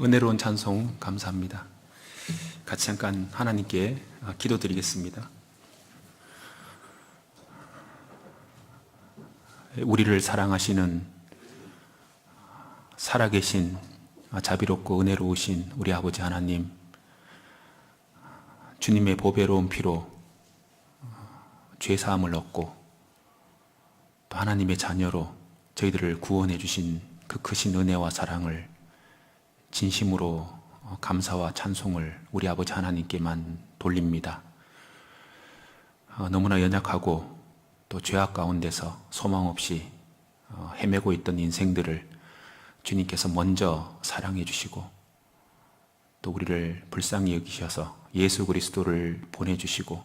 은혜로운 찬송 감사합니다. 같이 잠깐 하나님께 기도드리겠습니다. 우리를 사랑하시는 살아계신 자비롭고 은혜로우신 우리 아버지 하나님, 주님의 보배로운 피로 죄사함을 얻고 또 하나님의 자녀로 저희들을 구원해 주신 그 크신 은혜와 사랑을 진심으로 감사와 찬송을 우리 아버지 하나님께만 돌립니다. 너무나 연약하고 또 죄악 가운데서 소망 없이 헤매고 있던 인생들을 주님께서 먼저 사랑해 주시고 또 우리를 불쌍히 여기셔서 예수 그리스도를 보내주시고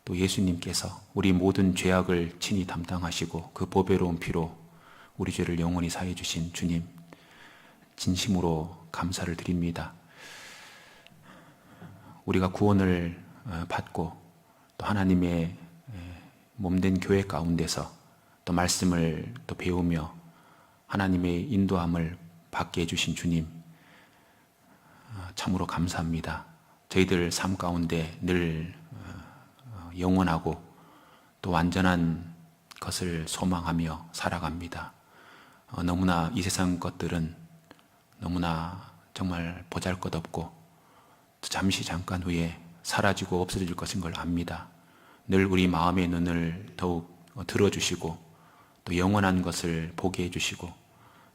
또 예수님께서 우리 모든 죄악을 친히 담당하시고 그 보배로운 피로 우리 죄를 영원히 사해 주신 주님, 진심으로 감사를 드립니다. 우리가 구원을 받고 또 하나님의 몸된 교회 가운데서 또 말씀을 또 배우며 하나님의 인도함을 받게 해주신 주님, 참으로 감사합니다. 저희들 삶 가운데 늘 영원하고 또 완전한 것을 소망하며 살아갑니다. 너무나 이 세상 것들은 너무나 정말 보잘것없고 잠시 잠깐 후에 사라지고 없어질 것인 걸 압니다. 늘 우리 마음의 눈을 더욱 들어주시고 또 영원한 것을 보게 해주시고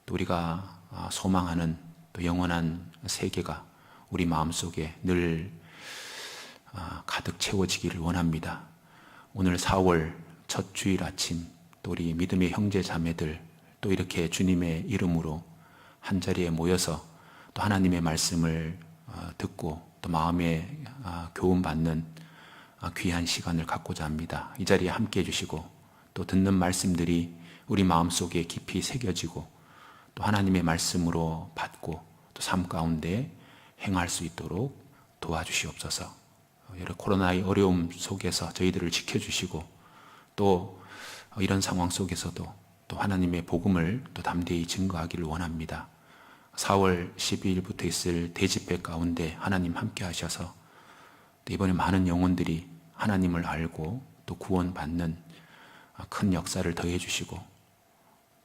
또 우리가 소망하는 또 영원한 세계가 우리 마음속에 늘 가득 채워지기를 원합니다. 오늘 4월 첫 주일 아침 또 우리 믿음의 형제 자매들 또 이렇게 주님의 이름으로 한자리에 모여서 또 하나님의 말씀을 듣고 또 마음에 교훈받는 귀한 시간을 갖고자 합니다. 이 자리에 함께 해주시고 또 듣는 말씀들이 우리 마음속에 깊이 새겨지고 또 하나님의 말씀으로 받고 또 삶 가운데 행할 수 있도록 도와주시옵소서. 여러 코로나의 어려움 속에서 저희들을 지켜주시고 또 이런 상황 속에서도 또 하나님의 복음을 또 담대히 증거하기를 원합니다. 4월 12일부터 있을 대집회 가운데 하나님 함께 하셔서 또 이번에 많은 영혼들이 하나님을 알고 또 구원받는 큰 역사를 더해 주시고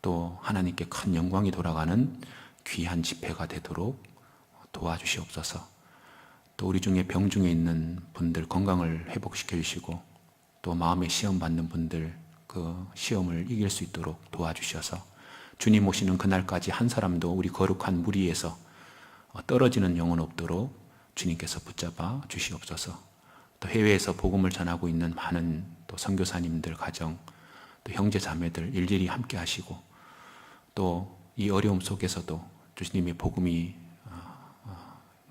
또 하나님께 큰 영광이 돌아가는 귀한 집회가 되도록 도와주시옵소서. 또 우리 중에 병 중에 있는 분들 건강을 회복시켜 주시고 또 마음의 시험 받는 분들 그 시험을 이길 수 있도록 도와주셔서 주님 오시는 그날까지 한 사람도 우리 거룩한 무리에서 떨어지는 영혼 없도록 주님께서 붙잡아 주시옵소서. 또 해외에서 복음을 전하고 있는 많은 또 선교사님들 가정 또 형제 자매들 일일이 함께 하시고 또 이 어려움 속에서도 주님의 복음이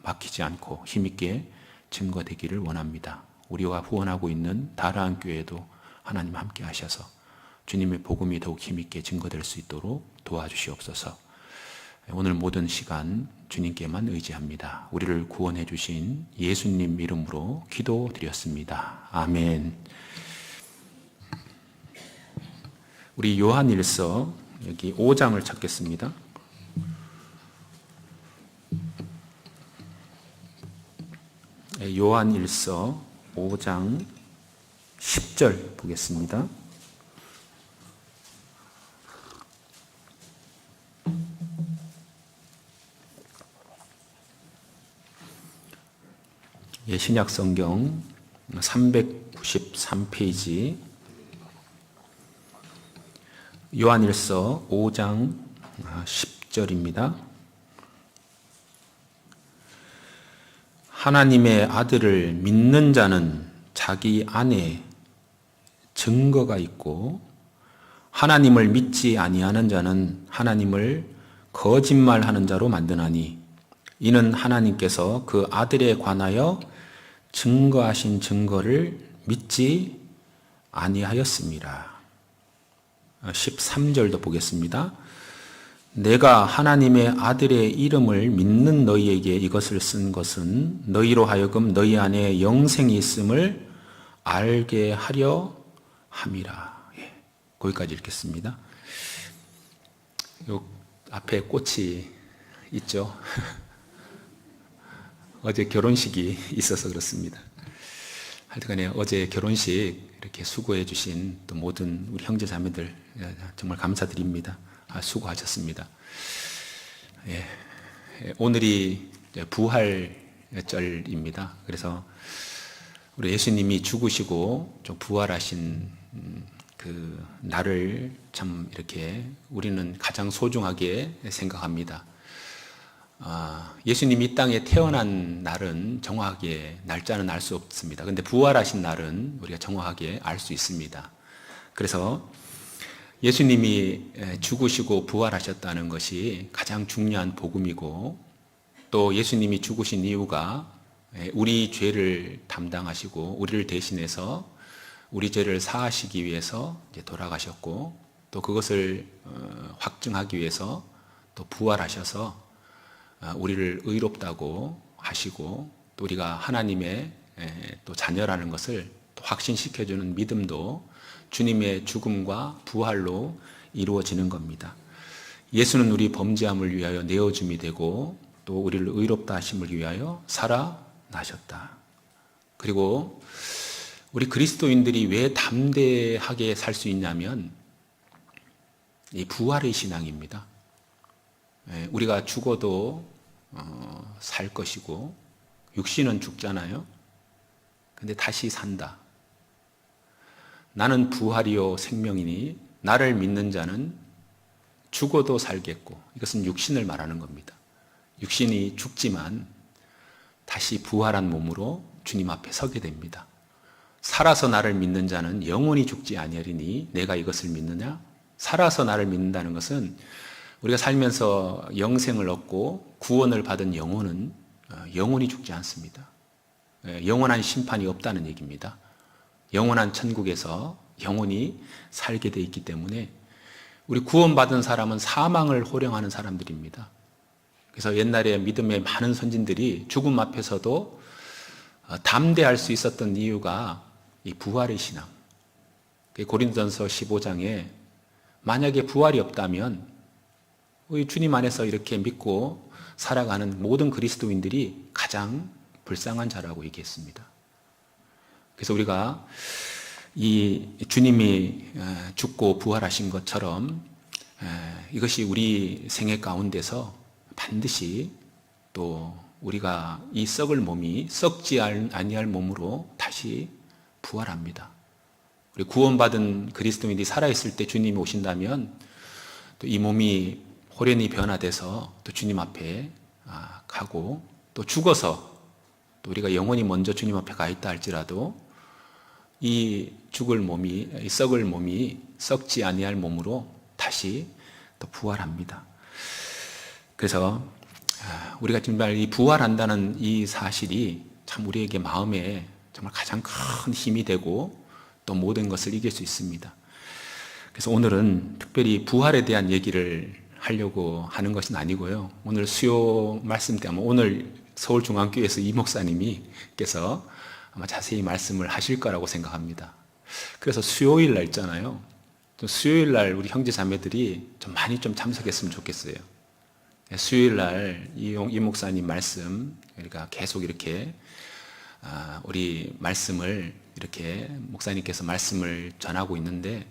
막히지 않고 힘있게 증거되기를 원합니다. 우리와 후원하고 있는 다라한 교회도 하나님 함께 하셔서 주님의 복음이 더욱 힘있게 증거될 수 있도록 도와주시옵소서. 오늘 모든 시간 주님께만 의지합니다. 우리를 구원해 주신 예수님 이름으로 기도드렸습니다. 아멘. 우리 요한일서 여기 5장을 찾겠습니다. 요한일서 5장 10절 보겠습니다. 신약성경 393페이지 요한일서 5장 10절입니다. 하나님의 아들을 믿는 자는 자기 안에 증거가 있고 하나님을 믿지 아니하는 자는 하나님을 거짓말하는 자로 만드나니 이는 하나님께서 그 아들에 관하여 증거하신 증거를 믿지 아니하였습니다. 13절도 보겠습니다. 내가 하나님의 아들의 이름을 믿는 너희에게 이것을 쓴 것은 너희로 하여금 너희 안에 영생이 있음을 알게 하려 함이라. 거기까지 읽겠습니다. 요 앞에 꽃이 있죠. 어제 결혼식이 있어서 그렇습니다. 하여튼간에 어제 결혼식 이렇게 수고해 주신 또 모든 우리 형제 자매들 정말 감사드립니다. 수고하셨습니다. 예, 오늘이 부활절입니다. 그래서 우리 예수님이 죽으시고 좀 부활하신 그 날을 참 이렇게 우리는 가장 소중하게 생각합니다. 예수님이 이 땅에 태어난 날은 정확하게 날짜는 알 수 없습니다. 그런데 부활하신 날은 우리가 정확하게 알 수 있습니다. 그래서 예수님이 죽으시고 부활하셨다는 것이 가장 중요한 복음이고, 또 예수님이 죽으신 이유가 우리 죄를 담당하시고 우리를 대신해서 우리 죄를 사하시기 위해서 이제 돌아가셨고, 또 그것을 확증하기 위해서 또 부활하셔서 우리를 의롭다고 하시고, 또 우리가 하나님의 또 자녀라는 것을 또 확신시켜주는 믿음도 주님의 죽음과 부활로 이루어지는 겁니다. 예수는 우리 범죄함을 위하여 내어줌이 되고, 또 우리를 의롭다 하심을 위하여 살아나셨다. 그리고 우리 그리스도인들이 왜 담대하게 살 수 있냐면 이 부활의 신앙입니다. 우리가 죽어도 살 것이고, 육신은 죽잖아요. 근데 다시 산다. 나는 부활이요 생명이니 나를 믿는 자는 죽어도 살겠고, 이것은 육신을 말하는 겁니다. 육신이 죽지만 다시 부활한 몸으로 주님 앞에 서게 됩니다. 살아서 나를 믿는 자는 영원히 죽지 아니하리니 내가 이것을 믿느냐? 살아서 나를 믿는다는 것은 우리가 살면서 영생을 얻고 구원을 받은 영혼은 영원히 죽지 않습니다. 영원한 심판이 없다는 얘기입니다. 영원한 천국에서 영원히 살게 돼 있기 때문에 우리 구원받은 사람은 사망을 호령하는 사람들입니다. 그래서 옛날에 믿음의 많은 선진들이 죽음 앞에서도 담대할 수 있었던 이유가 이 부활의 신앙. 고린도전서 15장에 만약에 부활이 없다면 우리 주님 안에서 이렇게 믿고 살아가는 모든 그리스도인들이 가장 불쌍한 자라고 얘기했습니다. 그래서 우리가 이 주님이 죽고 부활하신 것처럼 이것이 우리 생애 가운데서 반드시 또 우리가 이 썩을 몸이 썩지 아니할 몸으로 다시 부활합니다. 우리 구원받은 그리스도인들이 살아있을 때 주님이 오신다면 또 이 몸이 호련히 변화돼서 또 주님 앞에 가고, 또 죽어서 또 우리가 영원히 먼저 주님 앞에 가 있다 할지라도 이 죽을 몸이, 이 썩을 몸이 썩지 아니할 몸으로 다시 또 부활합니다. 그래서 우리가 정말 이 부활한다는 이 사실이 참 우리에게 마음에 정말 가장 큰 힘이 되고 또 모든 것을 이길 수 있습니다. 그래서 오늘은 특별히 부활에 대한 얘기를 하려고 하는 것은 아니고요. 오늘 수요 말씀 때문에 오늘 서울중앙교회에서 이 목사님께서 아마 자세히 말씀을 하실 거라고 생각합니다. 그래서 수요일 날 있잖아요. 수요일 날 우리 형제 자매들이 좀 많이 좀 참석했으면 좋겠어요. 수요일 날 이 목사님 말씀, 그러니까 계속 이렇게 우리 말씀을 이렇게 목사님께서 말씀을 전하고 있는데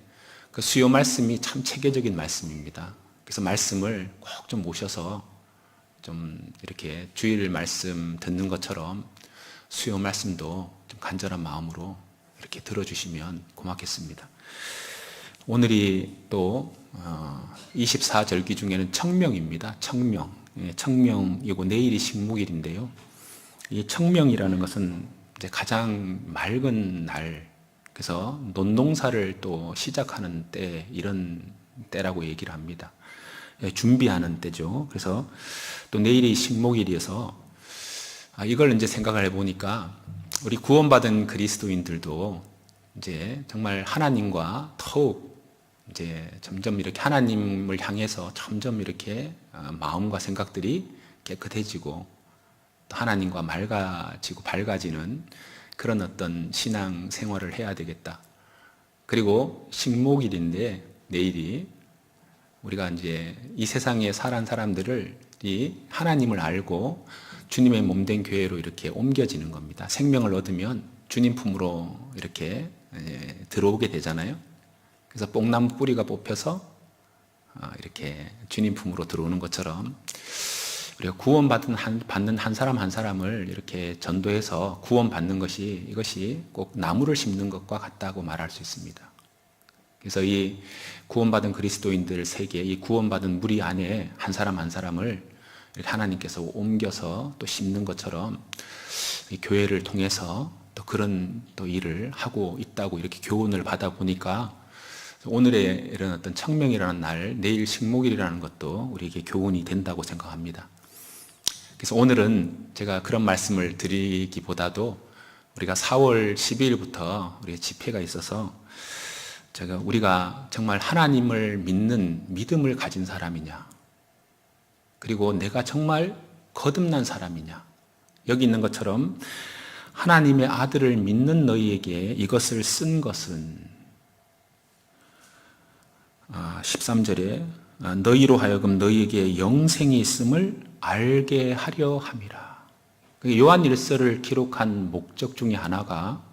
그 수요 말씀이 참 체계적인 말씀입니다. 그래서 말씀을 꼭 좀 모셔서 좀 이렇게 주일 말씀 듣는 것처럼 수요 말씀도 좀 간절한 마음으로 이렇게 들어주시면 고맙겠습니다. 오늘이 또 24절기 중에는 청명입니다. 청명. 청명이고 내일이 식목일인데요. 이 청명이라는 것은 이제 가장 맑은 날, 그래서 논농사를 또 시작하는 때, 이런 때라고 얘기를 합니다. 준비하는 때죠. 그래서 또 내일이 식목일이어서 이걸 이제 생각을 해보니까 우리 구원받은 그리스도인들도 이제 정말 하나님과 더욱 이제 점점 이렇게 하나님을 향해서 점점 이렇게 마음과 생각들이 깨끗해지고 또 하나님과 맑아지고 밝아지는 그런 어떤 신앙 생활을 해야 되겠다. 그리고 식목일인데 내일이 우리가 이제 이 세상에 살아온 사람들을 이 하나님을 알고 주님의 몸된 교회로 이렇게 옮겨지는 겁니다. 생명을 얻으면 주님 품으로 이렇게 들어오게 되잖아요. 그래서 뽕나무 뿌리가 뽑혀서 이렇게 주님 품으로 들어오는 것처럼 우리가 구원받는 한 사람 한 사람을 이렇게 전도해서 구원받는 것이 이것이 꼭 나무를 심는 것과 같다고 말할 수 있습니다. 그래서 이 구원받은 그리스도인들 세계, 이 구원받은 무리 안에 한 사람 한 사람을 이렇게 하나님께서 옮겨서 또 심는 것처럼 이 교회를 통해서 또 그런 또 일을 하고 있다고 이렇게 교훈을 받아 보니까 오늘의 이런 어떤 청명이라는 날, 내일 식목일이라는 것도 우리에게 교훈이 된다고 생각합니다. 그래서 오늘은 제가 그런 말씀을 드리기보다도 우리가 4월 12일부터 우리 집회가 있어서 우리가 정말 하나님을 믿는 믿음을 가진 사람이냐, 그리고 내가 정말 거듭난 사람이냐, 여기 있는 것처럼 하나님의 아들을 믿는 너희에게 이것을 쓴 것은 13절에 너희로 하여금 너희에게 영생이 있음을 알게 하려 함이라. 요한 일서를 기록한 목적 중에 하나가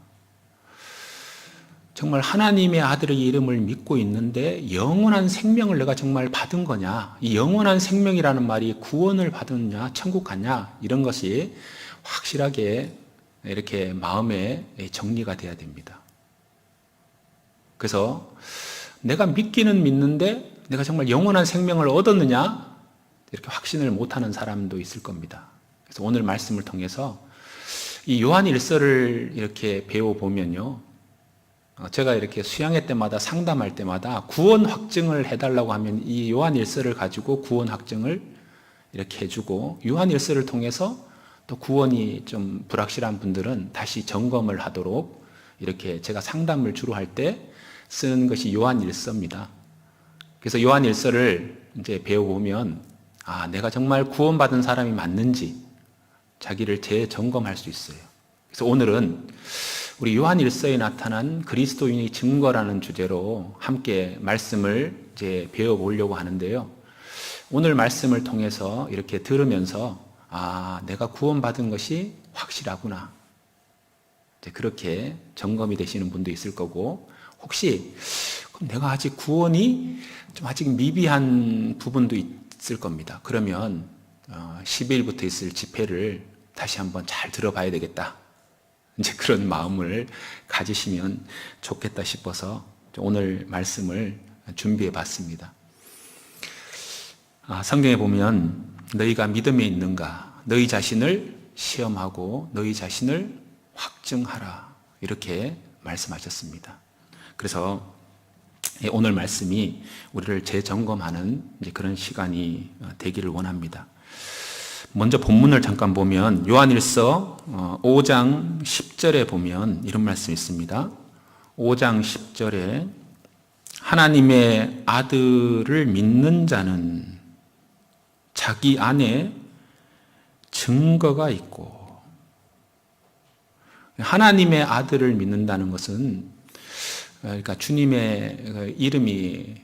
정말 하나님의 아들의 이름을 믿고 있는데 영원한 생명을 내가 정말 받은 거냐, 이 영원한 생명이라는 말이 구원을 받았냐, 천국 갔냐, 이런 것이 확실하게 이렇게 마음에 정리가 돼야 됩니다. 그래서 내가 믿기는 믿는데 내가 정말 영원한 생명을 얻었느냐, 이렇게 확신을 못하는 사람도 있을 겁니다. 그래서 오늘 말씀을 통해서 이 요한 일서를 이렇게 배워보면요, 제가 이렇게 수양회 때마다 상담할 때마다 구원 확증을 해달라고 하면 이 요한 일서를 가지고 구원 확증을 이렇게 해주고, 요한 일서를 통해서 또 구원이 좀 불확실한 분들은 다시 점검을 하도록 이렇게 제가 상담을 주로 할 때 쓰는 것이 요한 일서입니다. 그래서 요한 일서를 이제 배워보면 내가 정말 구원받은 사람이 맞는지 자기를 재점검할 수 있어요. 그래서 오늘은 우리 요한 일서에 나타난 그리스도인의 증거라는 주제로 함께 말씀을 이제 배워보려고 하는데요. 오늘 말씀을 통해서 이렇게 들으면서 내가 구원받은 것이 확실하구나, 이제 그렇게 점검이 되시는 분도 있을 거고, 혹시 그럼 내가 아직 구원이 좀 아직 미비한 부분도 있을 겁니다. 그러면 10일부터 있을 집회를 다시 한번 잘 들어봐야 되겠다, 이제 그런 마음을 가지시면 좋겠다 싶어서 오늘 말씀을 준비해 봤습니다. 성경에 보면 너희가 믿음에 있는가, 너희 자신을 시험하고 너희 자신을 확증하라, 이렇게 말씀하셨습니다. 그래서 오늘 말씀이 우리를 재점검하는 이제 그런 시간이 되기를 원합니다. 먼저 본문을 잠깐 보면 요한일서 5장 10절에 보면 이런 말씀이 있습니다. 5장 10절에 하나님의 아들을 믿는 자는 자기 안에 증거가 있고, 하나님의 아들을 믿는다는 것은 그러니까 주님의 이름이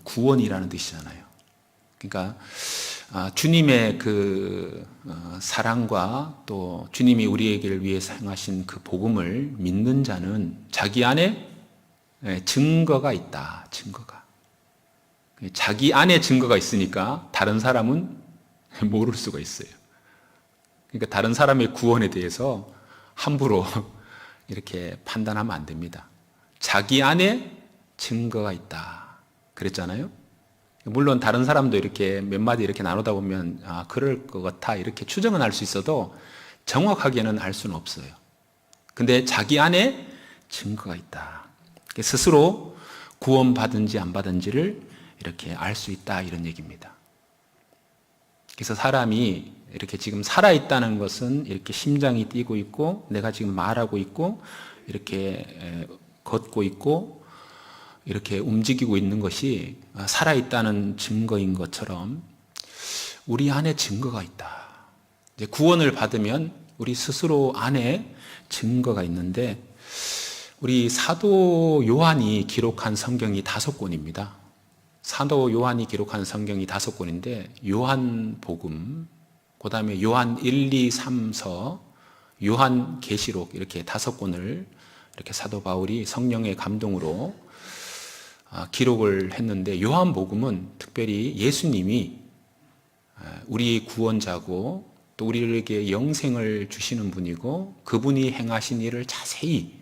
구원이라는 뜻이잖아요. 그러니까 주님의 그 사랑과 또 주님이 우리에게 위해서 행하신 그 복음을 믿는 자는 자기 안에 증거가 있다. 증거가. 자기 안에 증거가 있으니까 다른 사람은 모를 수가 있어요. 그러니까 다른 사람의 구원에 대해서 함부로 이렇게 판단하면 안 됩니다. 자기 안에 증거가 있다 그랬잖아요. 물론 다른 사람도 이렇게 몇 마디 이렇게 나누다 보면 그럴 것 같아 이렇게 추정은 할 수 있어도 정확하게는 알 수는 없어요. 근데 자기 안에 증거가 있다. 스스로 구원받은지 안 받은지를 이렇게 알 수 있다, 이런 얘기입니다. 그래서 사람이 이렇게 지금 살아있다는 것은 이렇게 심장이 뛰고 있고 내가 지금 말하고 있고 이렇게 걷고 있고 이렇게 움직이고 있는 것이 살아있다는 증거인 것처럼 우리 안에 증거가 있다. 이제 구원을 받으면 우리 스스로 안에 증거가 있는데, 우리 사도 요한이 기록한 성경이 5권입니다. 사도 요한이 기록한 성경이 5권인데 요한복음, 그 다음에 요한 1, 2, 3서, 요한 계시록 이렇게 5권을 이렇게 사도 바울이 성령의 감동으로 기록을 했는데, 요한복음은 특별히 예수님이 우리 구원자고 또 우리에게 영생을 주시는 분이고 그분이 행하신 일을 자세히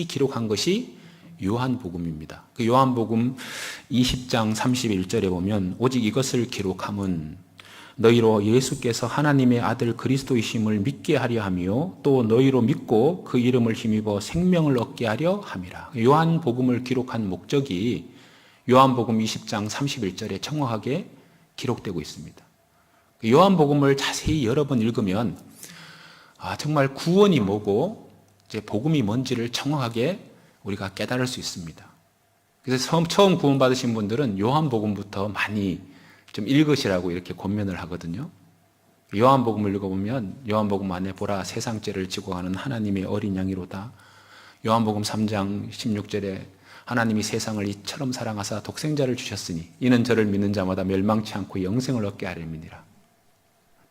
기록한 것이 요한복음입니다. 그 요한복음 20장 31절에 보면 오직 이것을 기록함은 너희로 예수께서 하나님의 아들 그리스도이심을 믿게 하려 하며 또 너희로 믿고 그 이름을 힘입어 생명을 얻게 하려 함이라. 요한복음을 기록한 목적이 요한복음 20장 31절에 정확하게 기록되고 있습니다. 요한복음을 자세히 여러 번 읽으면 정말 구원이 뭐고 이제 복음이 뭔지를 정확하게 우리가 깨달을 수 있습니다. 그래서 처음 구원받으신 분들은 요한복음부터 많이 좀 읽으시라고 이렇게 권면을 하거든요. 요한복음을 읽어보면 요한복음 안에 보라 세상 죄를 지고 가는 하나님의 어린 양이로다. 요한복음 3장 16절에 하나님이 세상을 이처럼 사랑하사 독생자를 주셨으니 이는 저를 믿는 자마다 멸망치 않고 영생을 얻게 하려니라.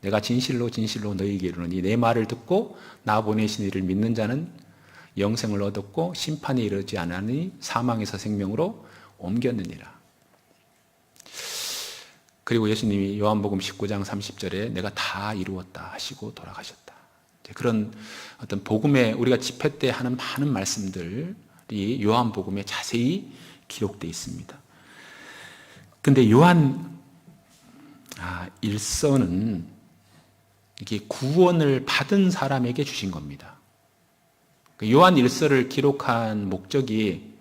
내가 진실로 너희에게 이르노니 내 말을 듣고 나 보내신 이를 믿는 자는 영생을 얻었고 심판에 이르지 않으니 사망에서 생명으로 옮겼느니라. 그리고 예수님이 요한복음 19장 30절에 내가 다 이루었다 하시고 돌아가셨다. 그런 어떤 복음에 우리가 집회 때 하는 많은 말씀들이 요한복음에 자세히 기록되어 있습니다. 근데 요한 일서는 이게 구원을 받은 사람에게 주신 겁니다. 요한 일서를 기록한 목적이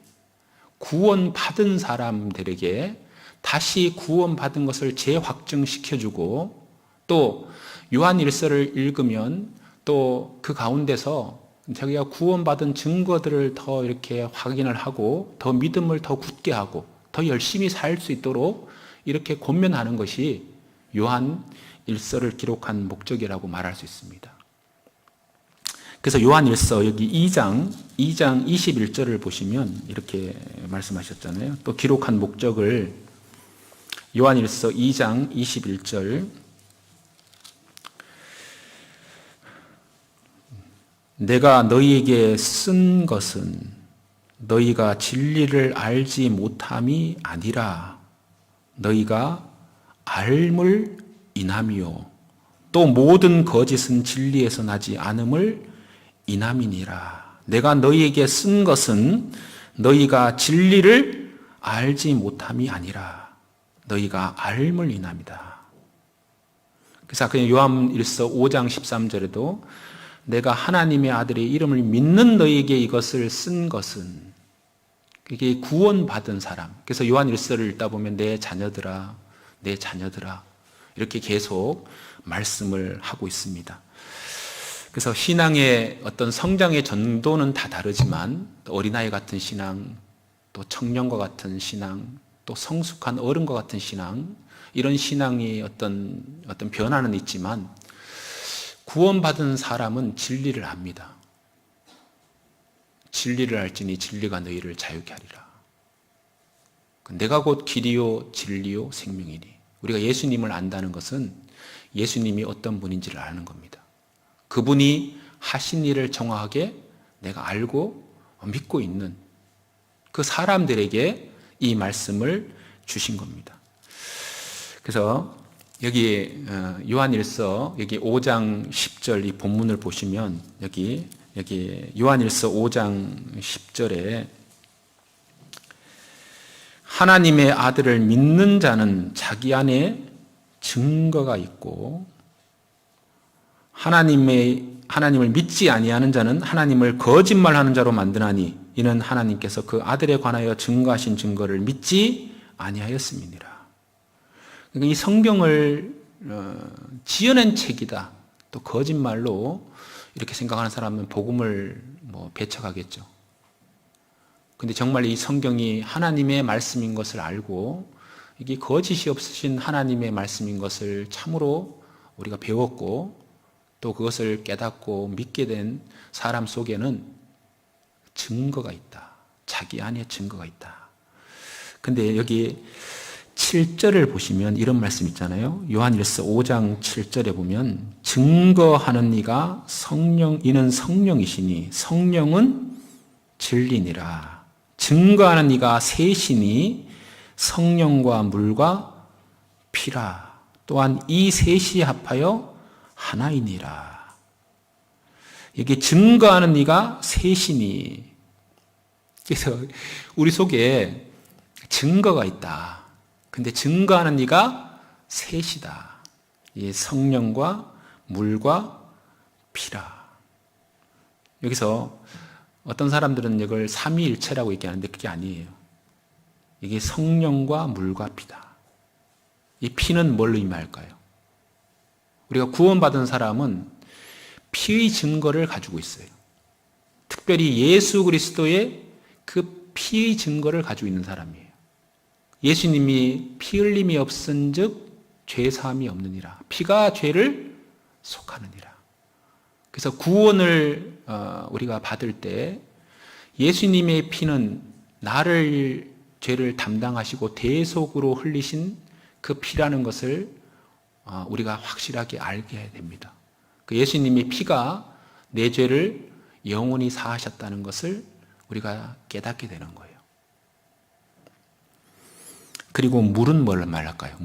구원받은 사람들에게 다시 구원받은 것을 재확증시켜주고 또 요한 일서를 읽으면 또 그 가운데서 자기가 구원받은 증거들을 더 이렇게 확인을 하고 더 믿음을 더 굳게 하고 더 열심히 살 수 있도록 이렇게 권면하는 것이 요한 일서를 기록한 목적이라고 말할 수 있습니다. 그래서 요한 일서 여기 2장 21절을 보시면 이렇게 말씀하셨잖아요. 또 기록한 목적을 요한 일서 2장 21절 내가 너희에게 쓴 것은 너희가 진리를 알지 못함이 아니라 너희가 알물 인함이요 또 모든 거짓은 진리에서 나지 않음을 인함이니라. 내가 너희에게 쓴 것은 너희가 진리를 알지 못함이 아니라 너희가 알물 인함이다. 그래서 그냥 요한일서 5장 13절에도 내가 하나님의 아들의 이름을 믿는 너희에게 이것을 쓴 것은 이게 구원받은 사람. 그래서 요한일서를 읽다 보면 내 자녀들아 이렇게 계속 말씀을 하고 있습니다. 그래서 신앙의 어떤 성장의 전도는 다 다르지만 어린아이 같은 신앙, 또 청년과 같은 신앙, 또 성숙한 어른과 같은 신앙, 이런 신앙이 어떤 변화는 있지만 구원받은 사람은 진리를 압니다. 진리를 알지니 진리가 너희를 자유케 하리라. 내가 곧 길이요 진리요 생명이니. 우리가 예수님을 안다는 것은 예수님이 어떤 분인지를 아는 겁니다. 그분이 하신 일을 정확하게 내가 알고 믿고 있는 그 사람들에게 이 말씀을 주신 겁니다. 그래서 여기 요한일서 여기 5장 10절 이 본문을 보시면 여기 요한일서 5장 10절에 하나님의 아들을 믿는 자는 자기 안에 증거가 있고 하나님을 믿지 아니하는 자는 하나님을 거짓말하는 자로 만드나니 이는 하나님께서 그 아들에 관하여 증거하신 증거를 믿지 아니하였음이니라. 그러니까 이 성경을 지어낸 책이다. 또 거짓말로 이렇게 생각하는 사람은 복음을 배척하겠죠. 근데 정말 이 성경이 하나님의 말씀인 것을 알고 이게 거짓이 없으신 하나님의 말씀인 것을 참으로 우리가 배웠고 또 그것을 깨닫고 믿게 된 사람 속에는 증거가 있다. 자기 안에 증거가 있다. 근데 여기 7절을 보시면 이런 말씀 있잖아요. 요한일서 5장 7절에 보면 증거하는 이가 이는 성령이시니 성령은 진리니라. 증거하는 이가 셋이니 성령과 물과 피라. 또한 이 셋이 합하여 하나이니라. 여기 증거하는 이가 셋이니. 그래서 우리 속에 증거가 있다. 근데 증거하는 이가 셋이다. 이 성령과 물과 피라. 여기서 어떤 사람들은 이걸 삼위일체라고 얘기하는데 그게 아니에요. 이게 성령과 물과 피다. 이 피는 뭘 의미할까요? 우리가 구원받은 사람은 피의 증거를 가지고 있어요. 특별히 예수 그리스도의 그 피의 증거를 가지고 있는 사람이에요. 예수님이 피 흘림이 없은 즉 죄사함이 없느니라. 피가 죄를 속하느니라. 그래서 구원을 우리가 받을 때 예수님의 피는 나를 죄를 담당하시고 대속으로 흘리신 그 피라는 것을 우리가 확실하게 알게 해야 됩니다. 그 예수님의 피가 내 죄를 영원히 사하셨다는 것을 우리가 깨닫게 되는 거예요. 그리고 물은 뭘 말할까요?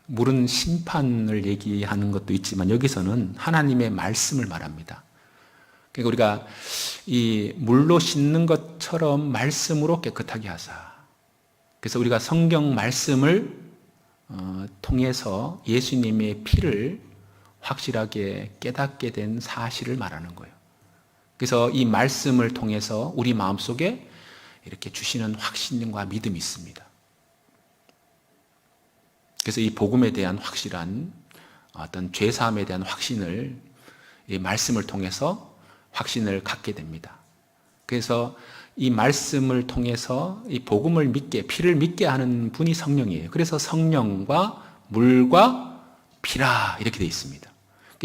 물은 심판을 얘기하는 것도 있지만 여기서는 하나님의 말씀을 말합니다. 그러니까 우리가 이 물로 씻는 것처럼 말씀으로 깨끗하게 하사. 그래서 우리가 성경 말씀을 통해서 예수님의 피를 확실하게 깨닫게 된 사실을 말하는 거예요. 그래서 이 말씀을 통해서 우리 마음속에 이렇게 주시는 확신과 믿음이 있습니다. 그래서 이 복음에 대한 확실한 어떤 죄사함에 대한 확신을 이 말씀을 통해서 확신을 갖게 됩니다. 그래서 이 말씀을 통해서 이 복음을 믿게, 피를 믿게 하는 분이 성령이에요. 그래서 성령과 물과 피라 이렇게 되어 있습니다.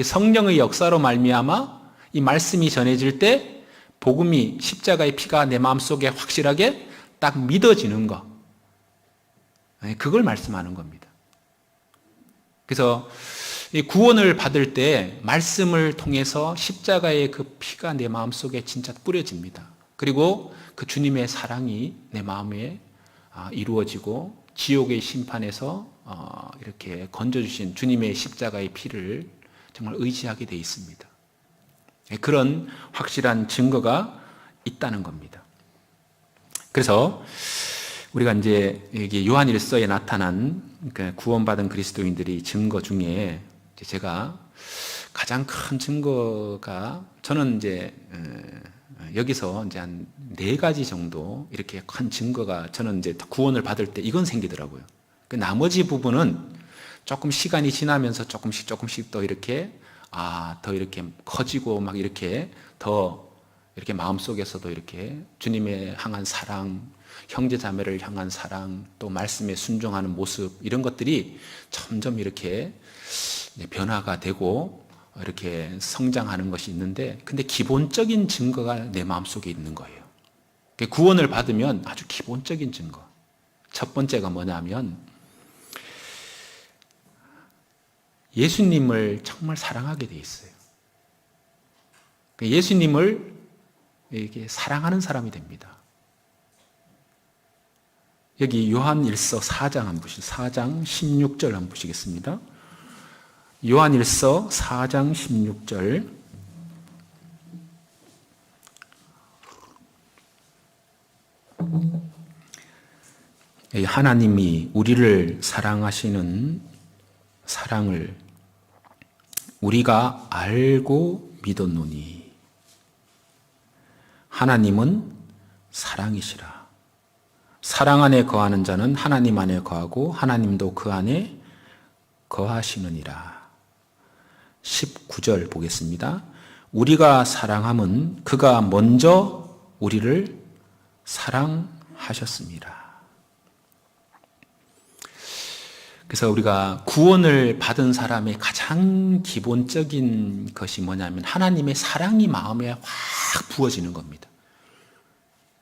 성령의 역사로 말미암아 이 말씀이 전해질 때 복음이 십자가의 피가 내 마음속에 확실하게 딱 믿어지는 것. 그걸 말씀하는 겁니다. 그래서 이 구원을 받을 때 말씀을 통해서 십자가의 그 피가 내 마음속에 진짜 뿌려집니다. 그리고 그 주님의 사랑이 내 마음에 이루어지고 지옥의 심판에서 이렇게 건져주신 주님의 십자가의 피를 정말 의지하게 되어 있습니다. 그런 확실한 증거가 있다는 겁니다. 그래서 우리가 이제 여기 요한일서에 나타난 구원받은 그리스도인들이 증거 중에 제가 가장 큰 증거가 저는 이제 여기서 이제 한 4가지 정도 이렇게 큰 증거가 저는 이제 구원을 받을 때 이건 생기더라고요. 그 나머지 부분은 조금 시간이 지나면서 조금씩 또 이렇게 더 이렇게 커지고 막 이렇게 더 이렇게 마음속에서도 이렇게 주님의 향한 사랑, 형제 자매를 향한 사랑, 또 말씀에 순종하는 모습 이런 것들이 점점 이렇게 변화가 되고 이렇게 성장하는 것이 있는데 근데 기본적인 증거가 내 마음속에 있는 거예요. 구원을 받으면 아주 기본적인 증거. 첫 번째가 뭐냐면 예수님을 정말 사랑하게 돼 있어요. 예수님을 이렇게 사랑하는 사람이 됩니다. 여기 요한일서 4장 한번 보시죠. 4장 16절 한번 보시겠습니다. 요한일서 4장 16절. 하나님이 우리를 사랑하시는 사랑을 우리가 알고 믿었노니 하나님은 사랑이시라. 사랑 안에 거하는 자는 하나님 안에 거하고 하나님도 그 안에 거하시느니라. 19절 보겠습니다. 우리가 사랑함은 그가 먼저 우리를 사랑하셨습니다. 그래서 우리가 구원을 받은 사람의 가장 기본적인 것이 뭐냐면 하나님의 사랑이 마음에 확 부어지는 겁니다.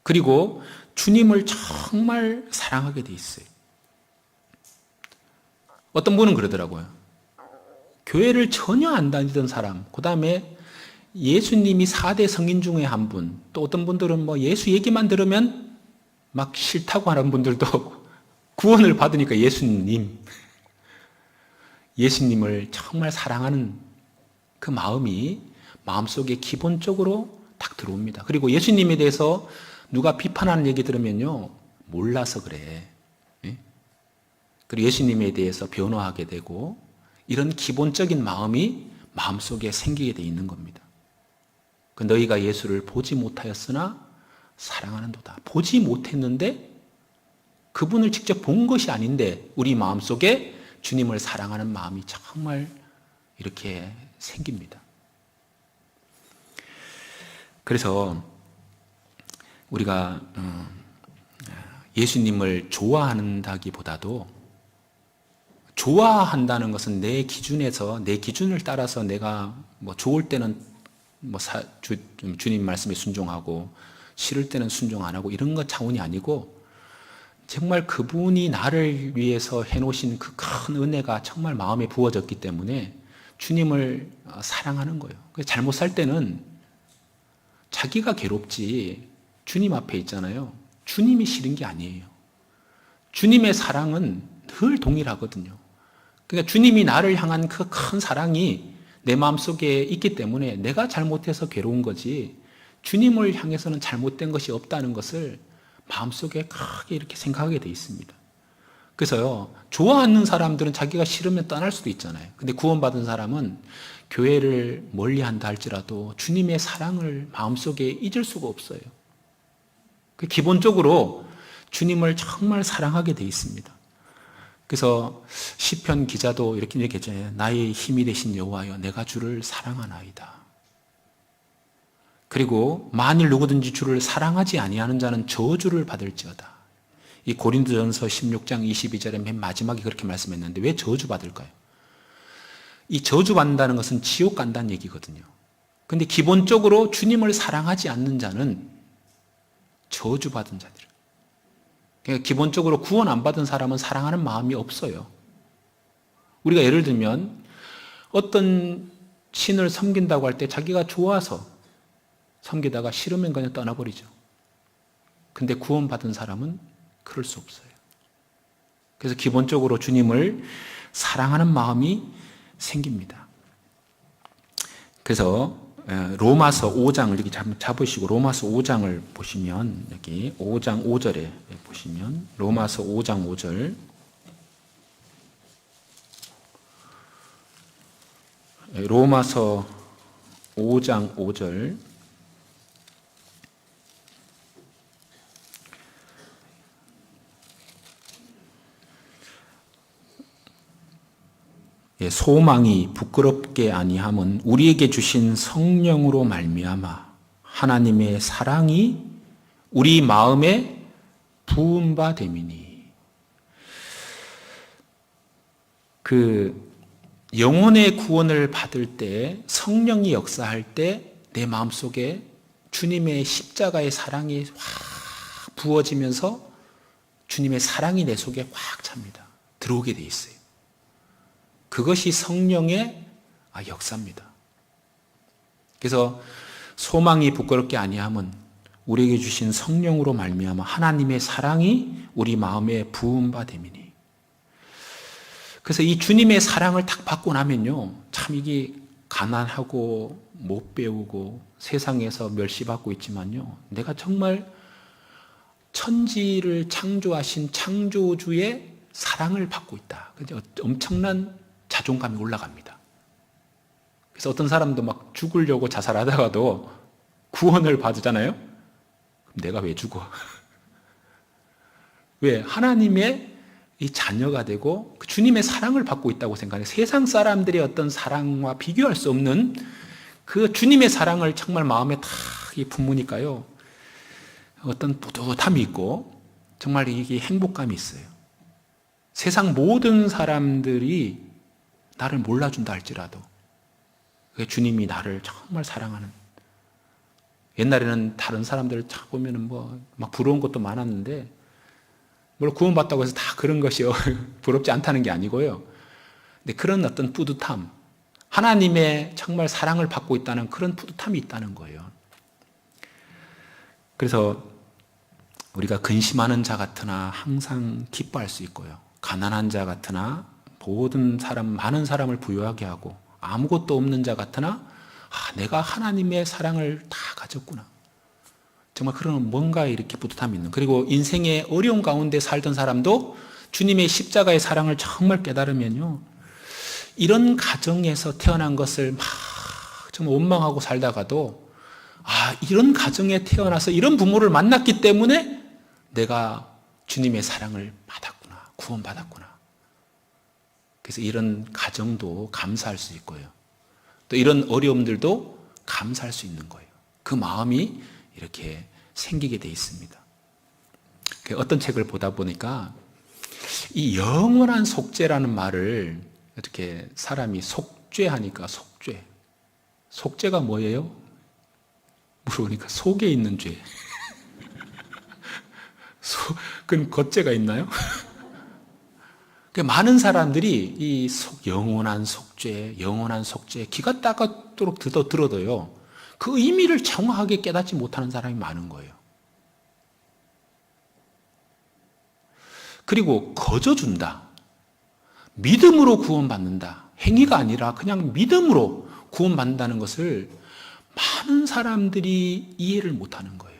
그리고 주님을 정말 사랑하게 돼 있어요. 어떤 분은 그러더라고요. 교회를 전혀 안 다니던 사람, 그 다음에 예수님이 4대 성인 중에 한 분, 또 어떤 분들은 뭐 예수 얘기만 들으면 막 싫다고 하는 분들도 구원을 받으니까 예수님을 정말 사랑하는 그 마음이 마음속에 기본적으로 딱 들어옵니다. 그리고 예수님에 대해서 누가 비판하는 얘기 들으면요, 몰라서 그래. 그리고 예수님에 대해서 변호하게 되고 이런 기본적인 마음이 마음속에 생기게 돼 있는 겁니다. 너희가 예수를 보지 못하였으나 사랑하는도다. 보지 못했는데 그분을 직접 본 것이 아닌데 우리 마음속에 주님을 사랑하는 마음이 정말 이렇게 생깁니다. 그래서 우리가 예수님을 좋아한다기보다도 좋아한다는 것은 내 기준에서 내 기준을 따라서 내가 뭐 좋을 때는 주님 말씀에 순종하고 싫을 때는 순종 안 하고 이런 것 차원이 아니고 정말 그분이 나를 위해서 해놓으신 그 큰 은혜가 정말 마음에 부어졌기 때문에 주님을 사랑하는 거예요. 잘못 살 때는 자기가 괴롭지 주님 앞에 있잖아요. 주님이 싫은 게 아니에요. 주님의 사랑은 늘 동일하거든요. 그러니까 주님이 나를 향한 그 큰 사랑이 내 마음속에 있기 때문에 내가 잘못해서 괴로운 거지 주님을 향해서는 잘못된 것이 없다는 것을 마음속에 크게 이렇게 생각하게 돼 있습니다. 그래서요, 좋아하는 사람들은 자기가 싫으면 떠날 수도 있잖아요. 근데 구원받은 사람은 교회를 멀리 한다 할지라도 주님의 사랑을 마음속에 잊을 수가 없어요. 기본적으로 주님을 정말 사랑하게 돼 있습니다. 그래서 시편 기자도 이렇게 얘기했잖아요. 나의 힘이 되신 여호와여, 내가 주를 사랑하나이다. 그리고 만일 누구든지 주를 사랑하지 아니하는 자는 저주를 받을지어다. 이 고린도전서 16장 22절에 맨 마지막에 그렇게 말씀했는데 왜 저주받을까요? 이 저주받는다는 것은 지옥 간다는 얘기거든요. 근데 기본적으로 주님을 사랑하지 않는 자는 저주받은 자들. 그러니까 기본적으로 구원 안 받은 사람은 사랑하는 마음이 없어요. 우리가 예를 들면 어떤 신을 섬긴다고 할 때 자기가 좋아서 섬기다가 싫으면 그냥 떠나버리죠. 근데 구원받은 사람은 그럴 수 없어요. 그래서 기본적으로 주님을 사랑하는 마음이 생깁니다. 그래서 로마서 5장을 여기 잡으시고 로마서 5장을 보시면 여기 5장 5절에 보시면 로마서 5장 5절 로마서 5장 5절 소망이 부끄럽게 아니함은 우리에게 주신 성령으로 말미암아 하나님의 사랑이 우리 마음에 부은 바 됨이니. 영혼의 구원을 받을 때 성령이 역사할 때 내 마음속에 주님의 십자가의 사랑이 확 부어지면서 주님의 사랑이 내 속에 확 찹니다. 들어오게 돼 있어요. 그것이 성령의 역사입니다. 그래서 소망이 부끄럽게 아니함은 우리에게 주신 성령으로 말미암아 하나님의 사랑이 우리 마음에 부은 바 됨이니. 그래서 이 주님의 사랑을 딱 받고 나면요, 참 이게 가난하고 못 배우고 세상에서 멸시받고 있지만요, 내가 정말 천지를 창조하신 창조주의 사랑을 받고 있다. 엄청난 자존감이 올라갑니다. 그래서 어떤 사람도 막 죽으려고 자살하다가도 구원을 받잖아요. 그럼 내가 왜 죽어? 왜? 하나님의 이 자녀가 되고 주님의 사랑을 받고 있다고 생각해요. 세상 사람들의 어떤 사랑과 비교할 수 없는 그 주님의 사랑을 정말 마음에 탁 품으니까요, 어떤 뿌듯함이 있고 정말 이게 행복감이 있어요. 세상 모든 사람들이 나를 몰라준다 할지라도 주님이 나를 정말 사랑하는 옛날에는 다른 사람들을 딱 보면은 뭐 막 부러운 것도 많았는데, 물론 구원받다고 해서 다 그런 것이 부럽지 않다는 게 아니고요. 근데 그런 어떤 뿌듯함, 하나님의 정말 사랑을 받고 있다는 그런 뿌듯함이 있다는 거예요. 그래서 우리가 근심하는 자 같으나 항상 기뻐할 수 있고요. 가난한 자 같으나 모든 사람, 많은 사람을 부유하게 하고, 아무것도 없는 자 같으나 내가 하나님의 사랑을 다 가졌구나. 정말 그런 뭔가 이렇게 뿌듯함이 있는. 그리고 인생의 어려운 가운데 살던 사람도 주님의 십자가의 사랑을 정말 깨달으면요, 이런 가정에서 태어난 것을 막 정말 원망하고 살다가도, 이런 가정에 태어나서 이런 부모를 만났기 때문에 내가 주님의 사랑을 받았구나, 구원받았구나. 그래서 이런 가정도 감사할 수 있고요. 또 이런 어려움들도 감사할 수 있는 거예요. 그 마음이 이렇게 생기게 돼 있습니다. 어떤 책을 보다 보니까 이 영원한 속죄라는 말을 이렇게 사람이 속죄하니까, 속죄가 뭐예요? 물어보니까 속에 있는 죄. 그럼 겉죄가 있나요? 많은 사람들이 이 영원한 속죄 기가 따갑도록 들어도요, 그 의미를 정확하게 깨닫지 못하는 사람이 많은 거예요. 그리고 거저준다, 믿음으로 구원받는다, 행위가 아니라 그냥 믿음으로 구원받는다는 것을 많은 사람들이 이해를 못하는 거예요.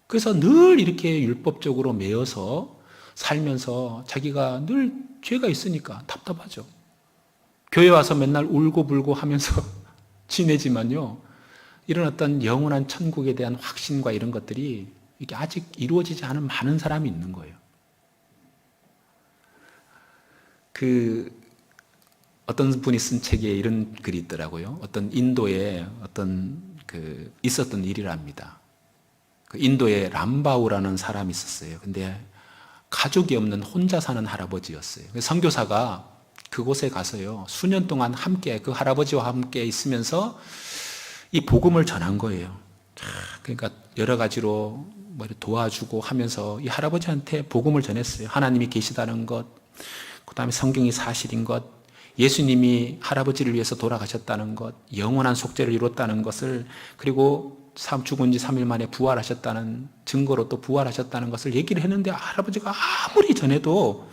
그래서 늘 이렇게 율법적으로 매여서 살면서 자기가 늘 죄가 있으니까 답답하죠. 교회 와서 맨날 울고불고 하면서 지내지만요, 이런 어떤 영원한 천국에 대한 확신과 이런 것들이 이게 아직 이루어지지 않은 많은 사람이 있는 거예요. 어떤 분이 쓴 책에 이런 글이 있더라고요. 어떤 인도에 있었던 일이랍니다. 인도에 람바우라는 사람이 있었어요. 근데 가족이 없는 혼자 사는 할아버지였어요. 선교사가 그곳에 가서요, 수년 동안 함께 그 할아버지와 함께 있으면서 이 복음을 전한 거예요. 그러니까 여러 가지로 도와주고 하면서 이 할아버지한테 복음을 전했어요. 하나님이 계시다는 것, 그 다음에 성경이 사실인 것, 예수님이 할아버지를 위해서 돌아가셨다는 것, 영원한 속죄를 이뤘다는 것을, 그리고 죽은 지 3일 만에 부활하셨다는 증거로 또 부활하셨다는 것을 얘기를 했는데, 할아버지가 아무리 전해도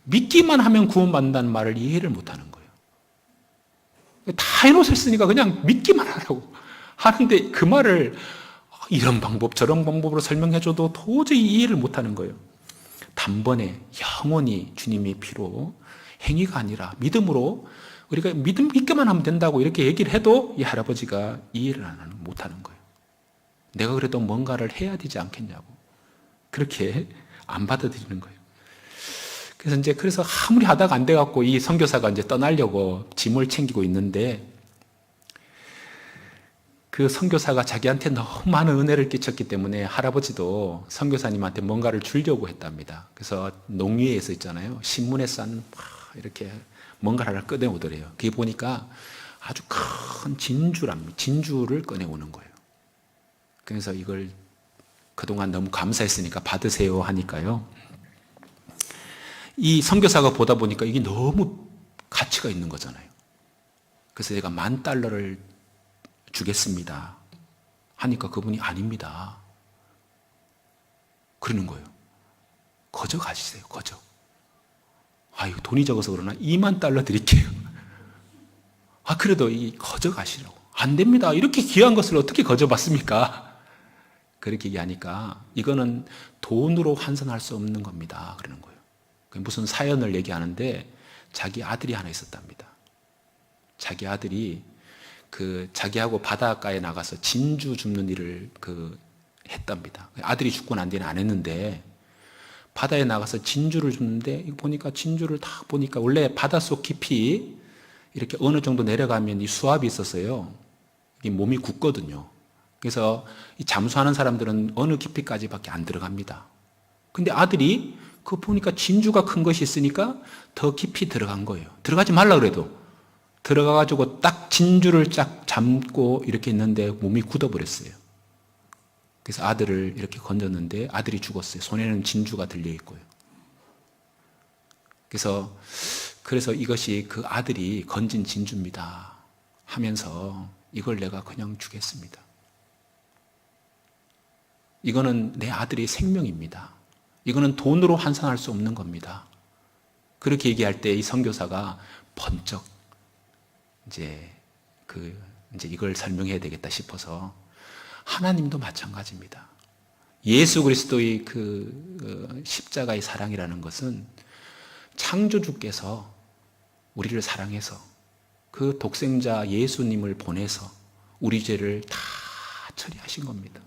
믿기만 하면 구원받는다는 말을 이해를 못하는 거예요. 다 해놓으셨으니까 그냥 믿기만 하라고 하는데, 그 말을 이런 방법 저런 방법으로 설명해줘도 도저히 이해를 못하는 거예요. 단번에 영원히 주님의 피로, 행위가 아니라 믿음으로, 우리가 믿기만 하면 된다고 이렇게 얘기를 해도 이 할아버지가 이해를 못하는 거예요. 내가 그래도 뭔가를 해야 되지 않겠냐고, 그렇게 안 받아들이는 거예요. 그래서 아무리 하다가 안 돼갖고 이 선교사가 이제 떠나려고 짐을 챙기고 있는데, 그 선교사가 자기한테 너무 많은 은혜를 끼쳤기 때문에 할아버지도 선교사님한테 뭔가를 주려고 했답니다. 그래서 농위에서 있잖아요, 신문에 싼 이렇게 뭔가를 꺼내오더래요. 그게 보니까 아주 큰 진주를 꺼내오는 거예요. 그래서 이걸 그동안 너무 감사했으니까 받으세요 하니까요, 이 선교사가 보다 보니까 이게 너무 가치가 있는 거잖아요. 그래서 제가 $10,000를 주겠습니다 하니까 그분이 아닙니다 그러는 거예요. 거저 가시세요, 거저. 이거 돈이 적어서 그러나 $20,000 드릴게요. 그래도 거저 가시라고. 안 됩니다. 이렇게 귀한 것을 어떻게 거저 받습니까? 그렇게 얘기하니까 이거는 돈으로 환산할 수 없는 겁니다 그러는 거예요. 무슨 사연을 얘기하는데 자기 아들이 하나 있었답니다. 자기 아들이 자기하고 바닷가에 나가서 진주 줍는 일을 했답니다. 아들이 죽고 난 뒤에는 안 했는데, 바다에 나가서 진주를 줍는데, 보니까 진주를 딱 보니까 원래 바닷속 깊이 이렇게 어느 정도 내려가면 이 수압이 있어서요, 이 몸이 굳거든요. 그래서 이 잠수하는 사람들은 어느 깊이까지밖에 안 들어갑니다. 근데 아들이 보니까 진주가 큰 것이 있으니까 더 깊이 들어간 거예요. 들어가지 말라 그래도 들어가가지고 딱 진주를 쫙 잡고 이렇게 있는데 몸이 굳어버렸어요. 그래서 아들을 이렇게 건졌는데 아들이 죽었어요. 손에는 진주가 들려있고요. 그래서 이것이 그 아들이 건진 진주입니다 하면서 이걸 내가 그냥 주겠습니다. 이거는 내 아들의 생명입니다. 이거는 돈으로 환산할 수 없는 겁니다. 그렇게 얘기할 때 이 선교사가 번쩍 이제 이걸 설명해야 되겠다 싶어서 하나님도 마찬가지입니다. 예수 그리스도의 십자가의 사랑이라는 것은 창조주께서 우리를 사랑해서 그 독생자 예수님을 보내서 우리 죄를 다 처리하신 겁니다.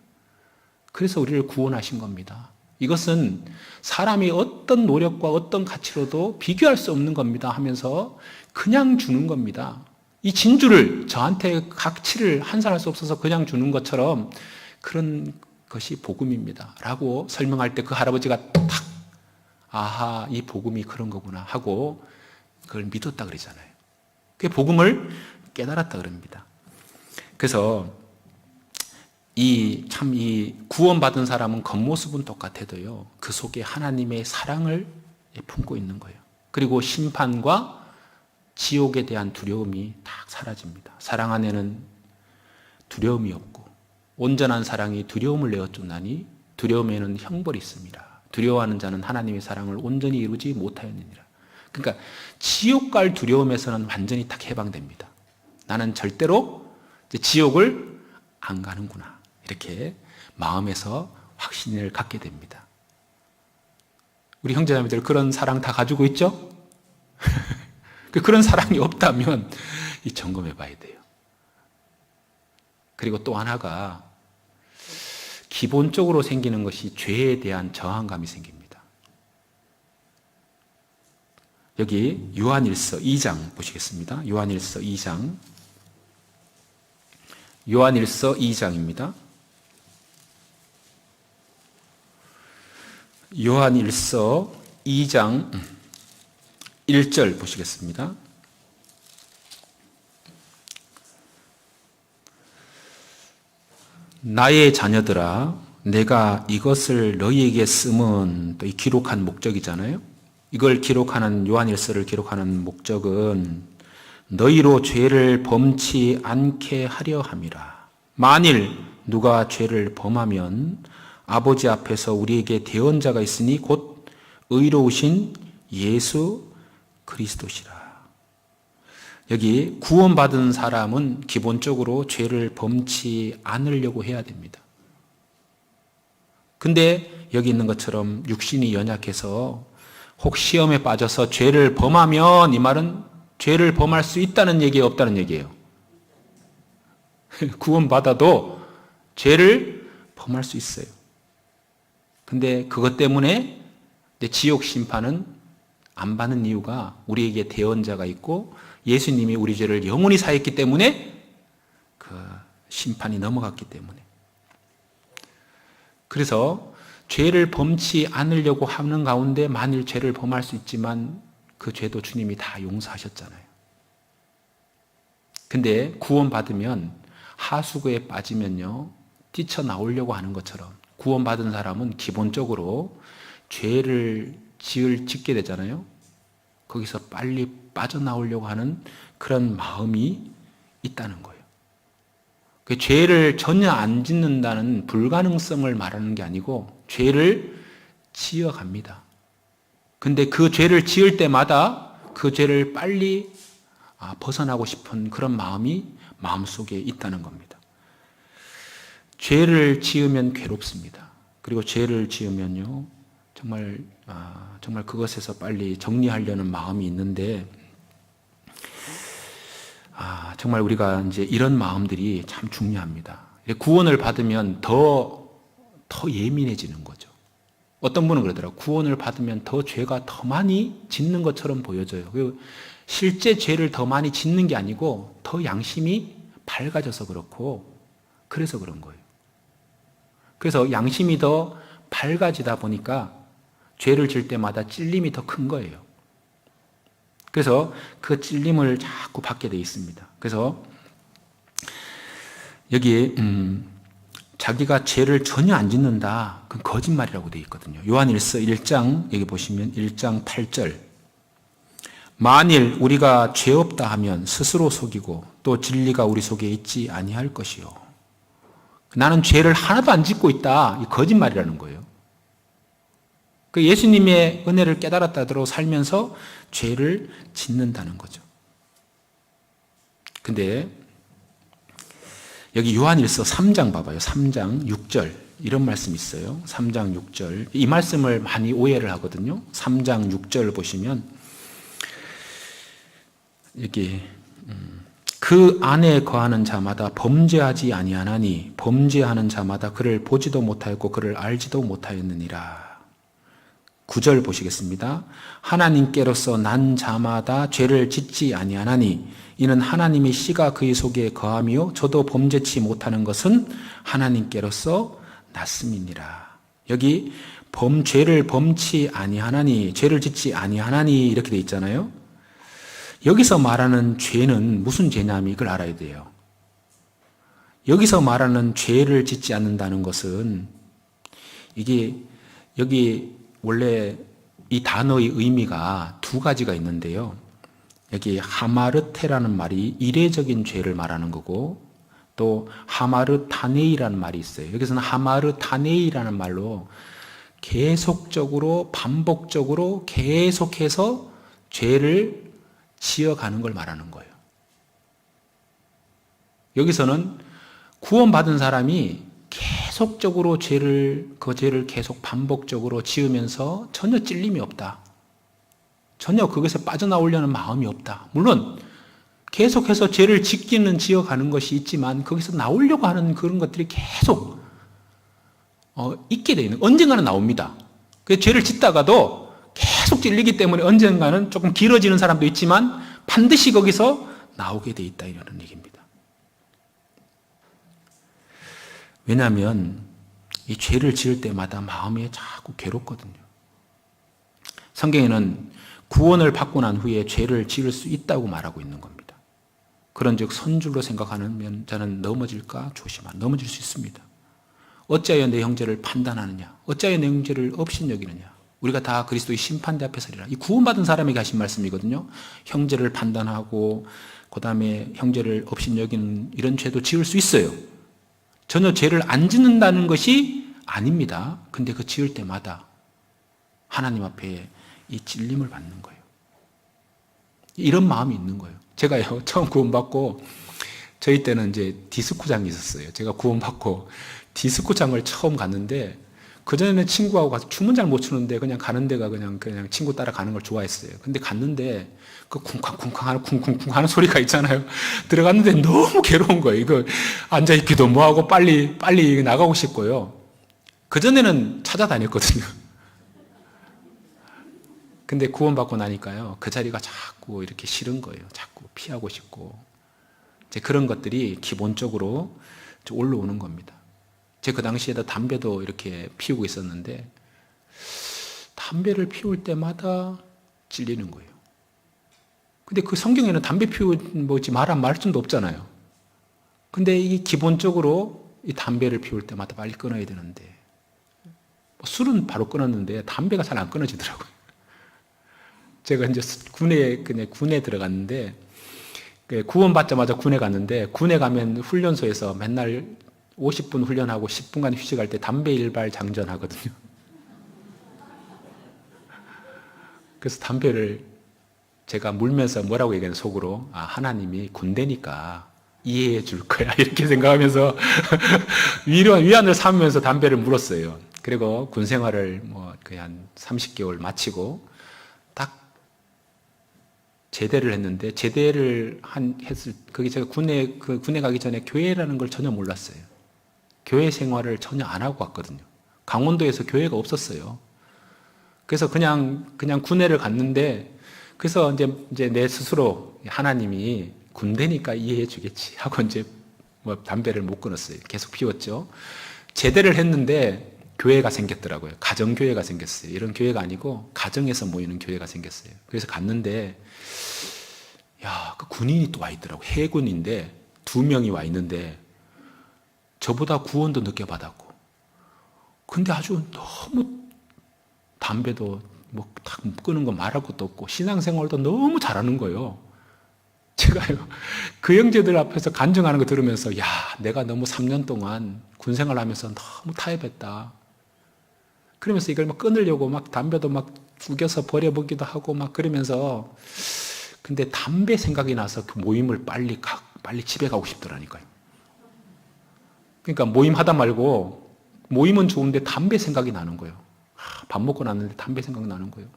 그래서 우리를 구원하신 겁니다. 이것은 사람이 어떤 노력과 어떤 가치로도 비교할 수 없는 겁니다 하면서 그냥 주는 겁니다. 이 진주를 저한테 가치를 환산할 수 없어서 그냥 주는 것처럼 그런 것이 복음입니다 라고 설명할 때 그 할아버지가 탁 아하 이 복음이 그런 거구나 하고 그걸 믿었다 그러잖아요. 그 복음을 깨달았다 그럽니다. 그래서 이 구원받은 사람은 겉모습은 똑같아도요 그 속에 하나님의 사랑을 품고 있는 거예요. 그리고 심판과 지옥에 대한 두려움이 딱 사라집니다. 사랑 안에는 두려움이 없고 온전한 사랑이 두려움을 내어쫓나니 두려움에는 형벌이 있습니다. 두려워하는 자는 하나님의 사랑을 온전히 이루지 못하였느니라. 그러니까 지옥 갈 두려움에서는 완전히 딱 해방됩니다. 나는 절대로 지옥을 안 가는구나. 이렇게 마음에서 확신을 갖게 됩니다. 우리 형제자매들 그런 사랑 다 가지고 있죠? 그런 사랑이 없다면 점검해 봐야 돼요. 그리고 또 하나가 기본적으로 생기는 것이 죄에 대한 저항감이 생깁니다. 여기 요한일서 2장 보시겠습니다. 요한일서 2장. 요한일서 2장입니다. 요한일서 2장 1절 보시겠습니다. 나의 자녀들아 내가 이것을 너희에게 쓰면 또 이 기록한 목적이잖아요. 이걸 기록하는 요한일서를 기록하는 목적은 너희로 죄를 범치 않게 하려 함이라. 만일 누가 죄를 범하면 아버지 앞에서 우리에게 대언자가 있으니 곧 의로우신 예수 그리스도시라. 여기 구원받은 사람은 기본적으로 죄를 범치 않으려고 해야 됩니다. 근데 여기 있는 것처럼 육신이 연약해서 혹 시험에 빠져서 죄를 범하면 이 말은 죄를 범할 수 있다는 얘기예요, 없다는 얘기예요? 구원받아도 죄를 범할 수 있어요. 근데 그것 때문에 지옥 심판은 안 받는 이유가 우리에게 대언자가 있고 예수님이 우리 죄를 영원히 사했기 때문에 그 심판이 넘어갔기 때문에. 그래서 죄를 범치 않으려고 하는 가운데 만일 죄를 범할 수 있지만 그 죄도 주님이 다 용서하셨잖아요. 근데 구원받으면 하수구에 빠지면요 뛰쳐나오려고 하는 것처럼 구원받은 사람은 기본적으로 죄를 짓게 되잖아요. 거기서 빨리 빠져나오려고 하는 그런 마음이 있다는 거예요. 그 죄를 전혀 안 짓는다는 불가능성을 말하는 게 아니고 죄를 지어갑니다. 근데 그 죄를 지을 때마다 그 죄를 빨리 벗어나고 싶은 그런 마음이 마음속에 있다는 겁니다. 죄를 지으면 괴롭습니다. 그리고 죄를 지으면요 정말 그것에서 빨리 정리하려는 마음이 있는데 정말 우리가 이제 이런 마음들이 참 중요합니다. 구원을 받으면 더 예민해지는 거죠. 어떤 분은 그러더라고요. 구원을 받으면 더 죄가 더 많이 짓는 것처럼 보여져요. 그리고 실제 죄를 더 많이 짓는 게 아니고 더 양심이 밝아져서 그렇고 그래서 그런 거예요. 그래서 양심이 더 밝아지다 보니까 죄를 질 때마다 찔림이 더 큰 거예요. 그래서 그 찔림을 자꾸 받게 돼 있습니다. 그래서 여기 자기가 죄를 전혀 안 짓는다. 그건 거짓말이라고 되어 있거든요. 요한일서 1장 여기 보시면 1장 8절. 만일 우리가 죄 없다 하면 스스로 속이고 또 진리가 우리 속에 있지 아니할 것이요. 나는 죄를 하나도 안 짓고 있다. 이 거짓말이라는 거예요. 그 예수님의 은혜를 깨달았다대로 살면서 죄를 짓는다는 거죠. 근데 여기 요한일서 3장 봐봐요. 3장 6절 이런 말씀이 있어요. 3장 6절 이 말씀을 많이 오해를 하거든요. 3장 6절 보시면 여기 그 안에 거하는 자마다 범죄하지 아니하나니 범죄하는 자마다 그를 보지도 못하였고 그를 알지도 못하였느니라. 9절 보시겠습니다. 하나님께로서 난 자마다 죄를 짓지 아니하나니 이는 하나님의 씨가 그의 속에 거하며 저도 범죄치 못하는 것은 하나님께로서 났음이니라. 여기 죄를 범치 아니하나니 죄를 짓지 아니하나니 이렇게 돼 있잖아요. 여기서 말하는 죄는 무슨 죄냐면 이걸 알아야 돼요. 여기서 말하는 죄를 짓지 않는다는 것은 이게 여기 원래 이 단어의 의미가 두 가지가 있는데요. 여기 하마르테라는 말이 이례적인 죄를 말하는 거고 또 하마르타네이라는 말이 있어요. 여기서는 하마르타네이라는 말로 계속적으로 반복적으로 계속해서 죄를 지어가는 걸 말하는 거예요. 여기서는 구원받은 사람이 계속적으로 그 죄를 계속 반복적으로 지으면서 전혀 찔림이 없다. 전혀 그것에 빠져나오려는 마음이 없다. 물론 계속해서 죄를 짓기는 지어가는 것이 있지만 거기서 나오려고 하는 그런 것들이 계속 있게 되어 있는, 언젠가는 나옵니다. 그 죄를 짓다가도 계속 찔리기 때문에 언젠가는 조금 길어지는 사람도 있지만 반드시 거기서 나오게 돼 있다 이런 얘기입니다. 왜냐하면 이 죄를 지을 때마다 마음이 자꾸 괴롭거든요. 성경에는 구원을 받고 난 후에 죄를 지을 수 있다고 말하고 있는 겁니다. 그런즉 선줄로 생각하면 자는 넘어질까 조심하라. 넘어질 수 있습니다. 어찌하여 내 형제를 판단하느냐? 어찌하여 내 형제를 업신여기느냐? 우리가 다 그리스도의 심판대 앞에 서리라. 이 구원받은 사람에게 하신 말씀이거든요. 형제를 판단하고 그 다음에 형제를 업신여기는 이런 죄도 지을 수 있어요. 전혀 죄를 안 짓는다는 것이 아닙니다. 근데 그 지을 때마다 하나님 앞에 이 찔림을 받는 거예요. 이런 마음이 있는 거예요. 제가요, 처음 구원받고, 저희 때는 이제 디스코장이 있었어요. 제가 구원받고 디스코장을 처음 갔는데, 그전에는 친구하고 가서 춤은 잘 못 추는데, 그냥 가는 데가 그냥 친구 따라 가는 걸 좋아했어요. 근데 갔는데, 그 쿵쾅쿵쾅 하는 소리가 있잖아요. 들어갔는데 너무 괴로운 거예요. 이거 앉아있기도 뭐하고 빨리 나가고 싶고요. 그전에는 찾아다녔거든요. 근데 구원받고 나니까요, 그 자리가 자꾸 이렇게 싫은 거예요. 자꾸 피하고 싶고. 이제 그런 것들이 기본적으로 올라오는 겁니다. 제가 그 당시에도 담배도 이렇게 피우고 있었는데, 담배를 피울 때마다 찔리는 거예요. 근데 그 성경에는 담배 피우지 말란 말씀도 없잖아요. 근데 이게 기본적으로 이 담배를 피울 때마다 빨리 끊어야 되는데, 술은 바로 끊었는데, 담배가 잘 안 끊어지더라고요. 제가 이제 군에 들어갔는데, 구원받자마자 군에 갔는데, 군에 가면 훈련소에서 맨날 50분 훈련하고 10분간 휴식할 때 담배 일발 장전하거든요. 그래서 담배를 제가 물면서 뭐라고 얘기하는 속으로, 하나님이 군대니까 이해해 줄 거야. 이렇게 생각하면서 위안을 삼으면서 담배를 물었어요. 그리고 군 생활을 거의 한 30개월 마치고 딱 제대를 했는데, 거기 제가 군에 가기 전에 교회라는 걸 전혀 몰랐어요. 교회 생활을 전혀 안 하고 왔거든요. 강원도에서 교회가 없었어요. 그래서 그냥 군회를 갔는데, 그래서 이제 내 스스로 하나님이 군대니까 이해해 주겠지 하고 이제 담배를 못 끊었어요. 계속 피웠죠. 제대를 했는데, 교회가 생겼더라고요. 가정교회가 생겼어요. 이런 교회가 아니고 가정에서 모이는 교회가 생겼어요. 그래서 갔는데 그 군인이 또 와 있더라고요. 해군인데 2명이 와 있는데 저보다 구원도 늦게 받았고, 근데 아주 너무 담배도 뭐 딱 끄는 거 말할 것도 없고 신앙생활도 너무 잘하는 거예요. 제가요, 그 형제들 앞에서 간증하는 거 들으면서 내가 너무 3년 동안 군생활 하면서 너무 타협했다. 그러면서 이걸 막 끊으려고 막 담배도 막 죽여서 버려보기도 하고 막 그러면서, 근데 담배 생각이 나서 그 모임을 빨리 집에 가고 싶더라니까요. 그러니까 모임 하다 말고, 모임은 좋은데 담배 생각이 나는 거예요. 밥 먹고 났는데 담배 생각이 나는 거예요.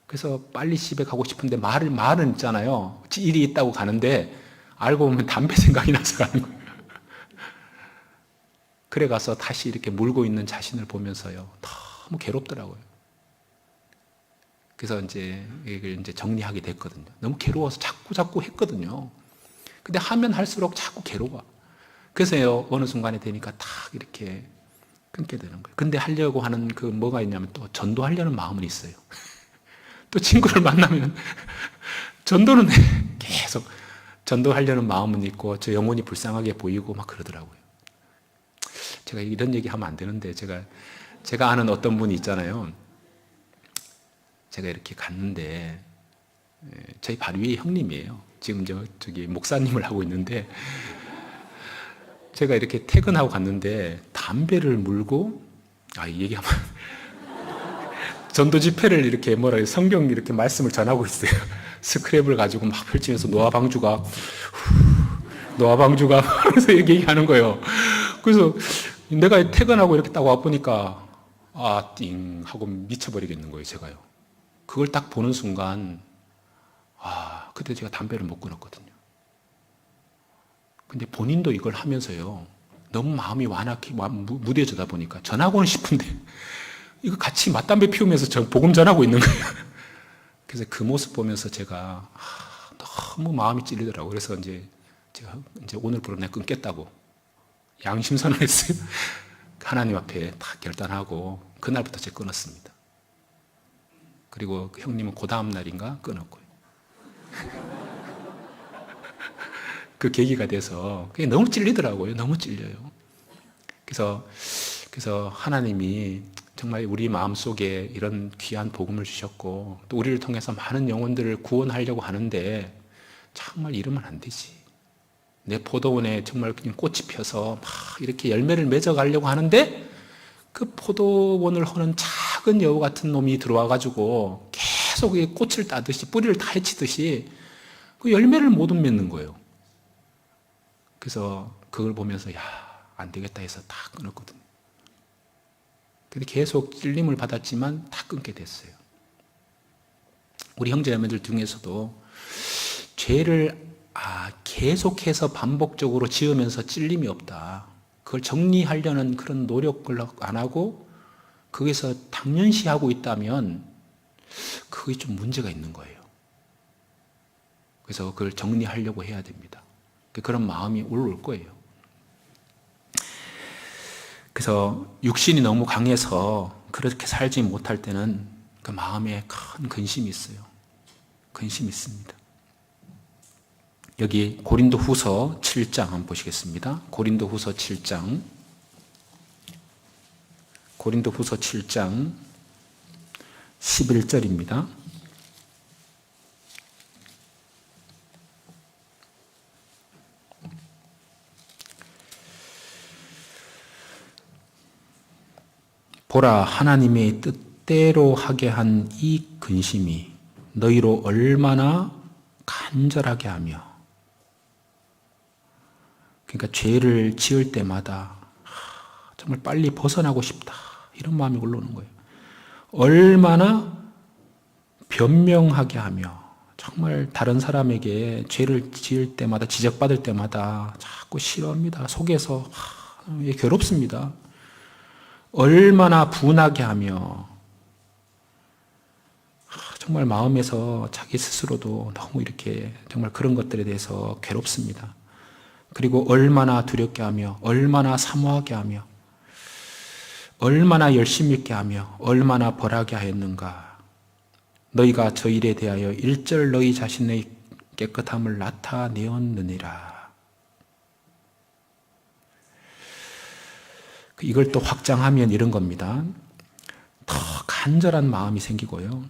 그래서 빨리 집에 가고 싶은데 말은 있잖아요. 일이 있다고 가는데 알고 보면 담배 생각이 나서 가는 거예요. 그래 가서 다시 이렇게 물고 있는 자신을 보면서요, 너무 괴롭더라고요. 그래서 이걸 정리하게 됐거든요. 너무 괴로워서 자꾸 했거든요. 근데 하면 할수록 자꾸 괴로워. 그래서요, 어느 순간에 되니까 딱 이렇게 끊게 되는 거예요. 근데 하려고 하는 뭐가 있냐면 또 전도하려는 마음은 있어요. 또 친구를 만나면 전도는 계속 전도하려는 마음은 있고 저 영혼이 불쌍하게 보이고 막 그러더라고요. 제가 이런 얘기 하면 안 되는데 제가 아는 어떤 분이 있잖아요. 제가 이렇게 갔는데 저희 바로 위에 형님이에요. 지금 저기 목사님을 하고 있는데 제가 이렇게 퇴근하고 갔는데 담배를 물고 이 얘기하면 전도 집회를 이렇게 성경 이렇게 말씀을 전하고 있어요. 스크랩을 가지고 막 펼치면서 노아방주가 하면서 얘기하는 거예요. 그래서 내가 퇴근하고 이렇게 딱 와보니까 띵 하고 미쳐버리겠는 거예요, 제가요. 그걸 딱 보는 순간 그때 제가 담배를 못 끊었거든요. 근데 본인도 이걸 하면서요, 너무 마음이 무뎌지다 보니까 전하고는 싶은데 이거 같이 맞담배 피우면서 복음 전하고 있는 거예요. 그래서 그 모습 보면서 제가 너무 마음이 찔리더라고요. 그래서 제가 오늘부로 내가 끊겠다고 양심 선언했어요. 하나님 앞에 다 결단하고 그날부터 제가 끊었습니다. 그리고 그 형님은 그 다음 날인가 끊었고요. 그 계기가 돼서 그게 너무 찔리더라고요. 너무 찔려요. 그래서 하나님이 정말 우리 마음속에 이런 귀한 복음을 주셨고 또 우리를 통해서 많은 영혼들을 구원하려고 하는데 정말 이러면 안 되지. 내 포도원에 정말 그냥 꽃이 펴서 막 이렇게 열매를 맺어가려고 하는데 그 포도원을 허는 작은 여우 같은 놈이 들어와가지고 계속 꽃을 따듯이 뿌리를 다 헤치듯이 그 열매를 못 맺는 거예요. 그래서 그걸 보면서 안 되겠다 해서 다 끊었거든요. 근데 계속 찔림을 받았지만 다 끊게 됐어요. 우리 형제자매들 중에서도 죄를 계속해서 반복적으로 지으면서 찔림이 없다. 그걸 정리하려는 그런 노력을 안 하고 거기서 당연시하고 있다면 그게 좀 문제가 있는 거예요. 그래서 그걸 정리하려고 해야 됩니다. 그런 마음이 올라올 거예요. 그래서 육신이 너무 강해서 그렇게 살지 못할 때는 그 마음에 큰 근심이 있어요. 근심이 있습니다. 여기 고린도후서 7장 한번 보시겠습니다. 고린도후서 7장 11절입니다. 보라, 하나님의 뜻대로 하게 한 이 근심이 너희로 얼마나 간절하게 하며, 그러니까 죄를 지을 때마다 정말 빨리 벗어나고 싶다, 이런 마음이 올라오는 거예요. 얼마나 변명하게 하며, 정말 다른 사람에게 죄를 지을 때마다, 지적받을 때마다 자꾸 싫어합니다. 속에서 괴롭습니다. 얼마나 분하게 하며, 정말 마음에서 자기 스스로도 너무 이렇게 정말 그런 것들에 대해서 괴롭습니다. 그리고 얼마나 두렵게 하며, 얼마나 사모하게 하며, 얼마나 열심히 있게 하며 얼마나 벌하게 하였는가. 너희가 저 일에 대하여 일절 너희 자신의 깨끗함을 나타내었느니라. 이걸 또 확장하면 이런 겁니다. 더 간절한 마음이 생기고요.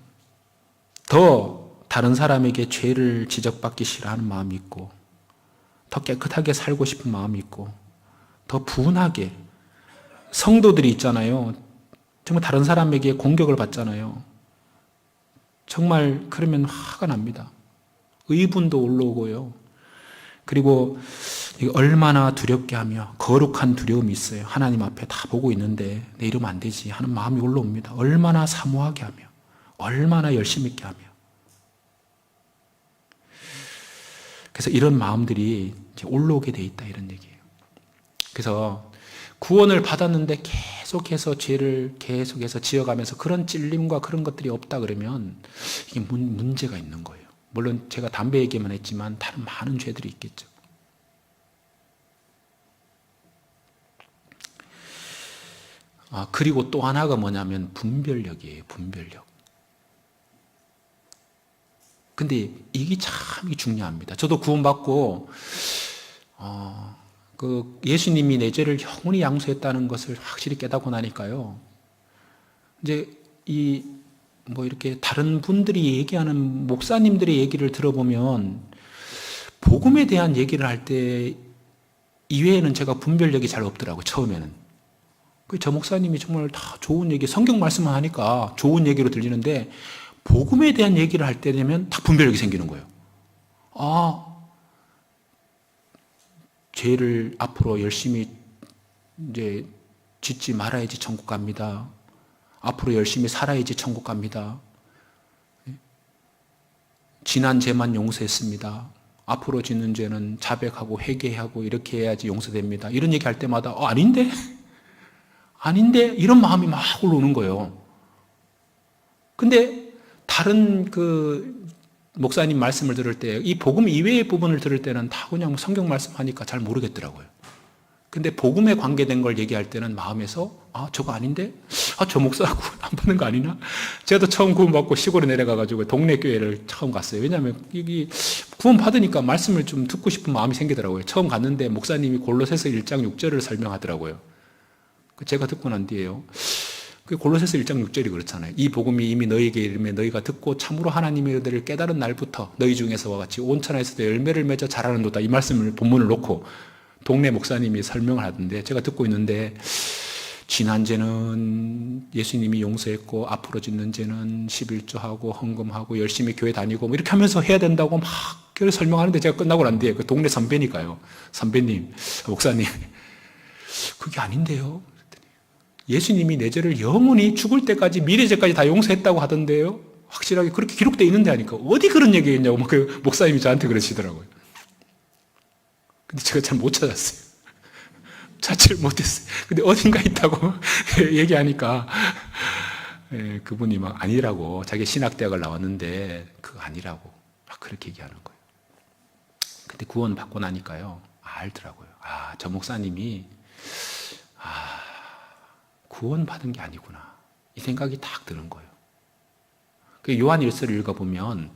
더 다른 사람에게 죄를 지적받기 싫어하는 마음이 있고, 더 깨끗하게 살고 싶은 마음이 있고, 더 분하게, 성도들이 있잖아요. 정말 다른 사람에게 공격을 받잖아요. 정말 그러면 화가 납니다. 의분도 올라오고요. 그리고 얼마나 두렵게 하며 거룩한 두려움이 있어요. 하나님 앞에 다 보고 있는데 내 이러면 안 되지 하는 마음이 올라옵니다. 얼마나 사모하게 하며 얼마나 열심히 있게 하며. 그래서 이런 마음들이 이제 올라오게 돼 있다 이런 얘기예요. 그래서 구원을 받았는데 계속해서 죄를 계속해서 지어가면서 그런 찔림과 그런 것들이 없다 그러면 이게 문제가 있는 거예요. 물론 제가 담배 얘기만 했지만 다른 많은 죄들이 있겠죠. 그리고 또 하나가 뭐냐면 분별력이에요. 분별력. 근데 이게 참 중요합니다. 저도 구원받고 예수님이 내 죄를 영원히 양수했다는 것을 확실히 깨닫고 나니까요. 이제 이렇게 다른 분들이 얘기하는 목사님들의 얘기를 들어보면 복음에 대한 얘기를 할 때 이외에는 제가 분별력이 잘 없더라고요. 처음에는. 저 목사님이 정말 다 좋은 얘기, 성경 말씀만 하니까 좋은 얘기로 들리는데 복음에 대한 얘기를 할 때 되면 다 분별력이 생기는 거예요. 죄를 앞으로 열심히 이제 짓지 말아야지 천국 갑니다. 앞으로 열심히 살아야지 천국 갑니다. 지난 죄만 용서했습니다. 앞으로 짓는 죄는 자백하고 회개하고 이렇게 해야지 용서됩니다. 이런 얘기 할 때마다 아닌데? 이런 마음이 막 올라오는 거예요. 근데 다른 목사님 말씀을 들을 때 이 복음 이외의 부분을 들을 때는 다 그냥 성경 말씀하니까 잘 모르겠더라고요. 근데 복음에 관계된 걸 얘기할 때는 마음에서 저거 아닌데? 저 목사 구원 안 받는 거 아니나? 제가 처음 구원받고 시골에 내려가가지고 동네 교회를 처음 갔어요. 왜냐하면 여기 구원 받으니까 말씀을 좀 듣고 싶은 마음이 생기더라고요. 처음 갔는데 목사님이 골로새서 1장 6절을 설명하더라고요. 제가 듣고 난 뒤에요. 골로새서 1장 6절이 그렇잖아요. 이 복음이 이미 너희에게 이르매 너희가 듣고 참으로 하나님의 은혜를 깨달은 날부터 너희 중에서와 같이 온 천하에서도 열매를 맺어 자라는도다. 이 말씀을 본문을 놓고 동네 목사님이 설명을 하던데 제가 듣고 있는데 지난 죄는 예수님이 용서했고 앞으로 짓는 죄는 11조하고 헌금하고 열심히 교회 다니고 이렇게 하면서 해야 된다고 막 설명하는데 제가 끝나고 난 뒤에 동네 선배니까요. 선배님, 목사님 그게 아닌데요. 예수님이 내 죄를 영원히 죽을 때까지 미래 죄까지 다 용서했다고 하던데요. 확실하게 그렇게 기록되어 있는데 하니까 어디 그런 얘기했냐고 목사님이 저한테 그러시더라고요. 근데 제가 잘 못 찾았어요. 찾지를 못했어요. 근데 어딘가 있다고 얘기하니까 그분이 막 아니라고 자기 신학대학을 나왔는데 그거 아니라고 막 그렇게 얘기하는 거예요. 근데 구원 받고 나니까요 알더라고요. 저 목사님이 구원 받은 게 아니구나 이 생각이 딱 드는 거예요. 요한 1서를 읽어보면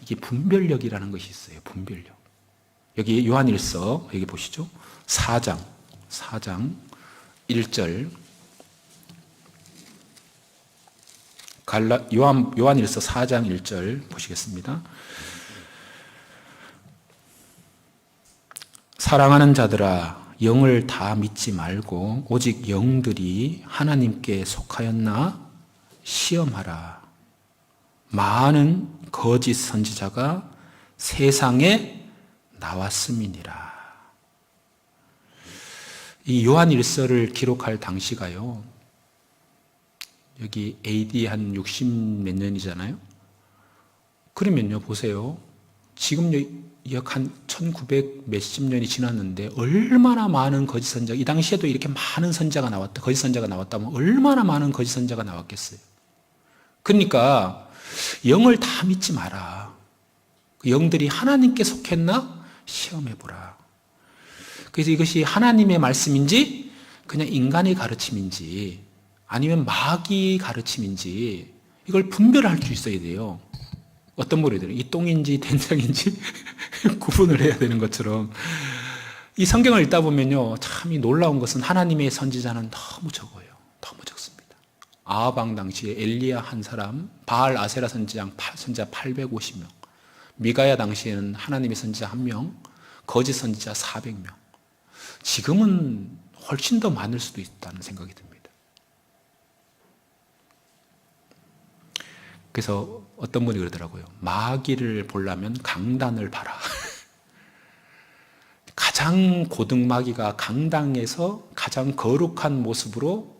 이게 분별력이라는 것이 있어요. 분별력. 여기 요한 1서 여기 보시죠. 4장 1절 요한 1서 4장 1절 보시겠습니다. 사랑하는 자들아 영을 다 믿지 말고 오직 영들이 하나님께 속하였나 시험하라. 많은 거짓 선지자가 세상에 나왔음이니라. 이 요한 1서를 기록할 당시가요. 여기 AD 한 60 몇 년이잖아요. 그러면요 보세요. 지금 약 한 1900 몇십 년이 지났는데 얼마나 많은 거짓 선지자, 이 당시에도 이렇게 많은 선지자가 나왔다, 거짓 선지자가 나왔다면 얼마나 많은 거짓 선지자가 나왔겠어요. 그러니까 영을 다 믿지 마라. 영들이 하나님께 속했나 시험해보라. 그래서 이것이 하나님의 말씀인지 그냥 인간의 가르침인지 아니면 마귀 가르침인지 이걸 분별할 수 있어야 돼요. 어떤 머리들은 이 똥인지 된장인지 구분을 해야 되는 것처럼 이 성경을 읽다 보면요, 참 이 놀라운 것은 하나님의 선지자는 너무 적어요. 너무 적습니다. 아하방 당시에 엘리야 한 사람, 바알 아세라 선지자 850명, 미가야 당시에는 하나님의 선지자 1명, 거짓 선지자 400명. 지금은 훨씬 더 많을 수도 있다는 생각이 듭니다. 그래서 어떤 분이 그러더라고요. 마귀를 보려면 강단을 봐라. 가장 고등 마귀가 강당에서 가장 거룩한 모습으로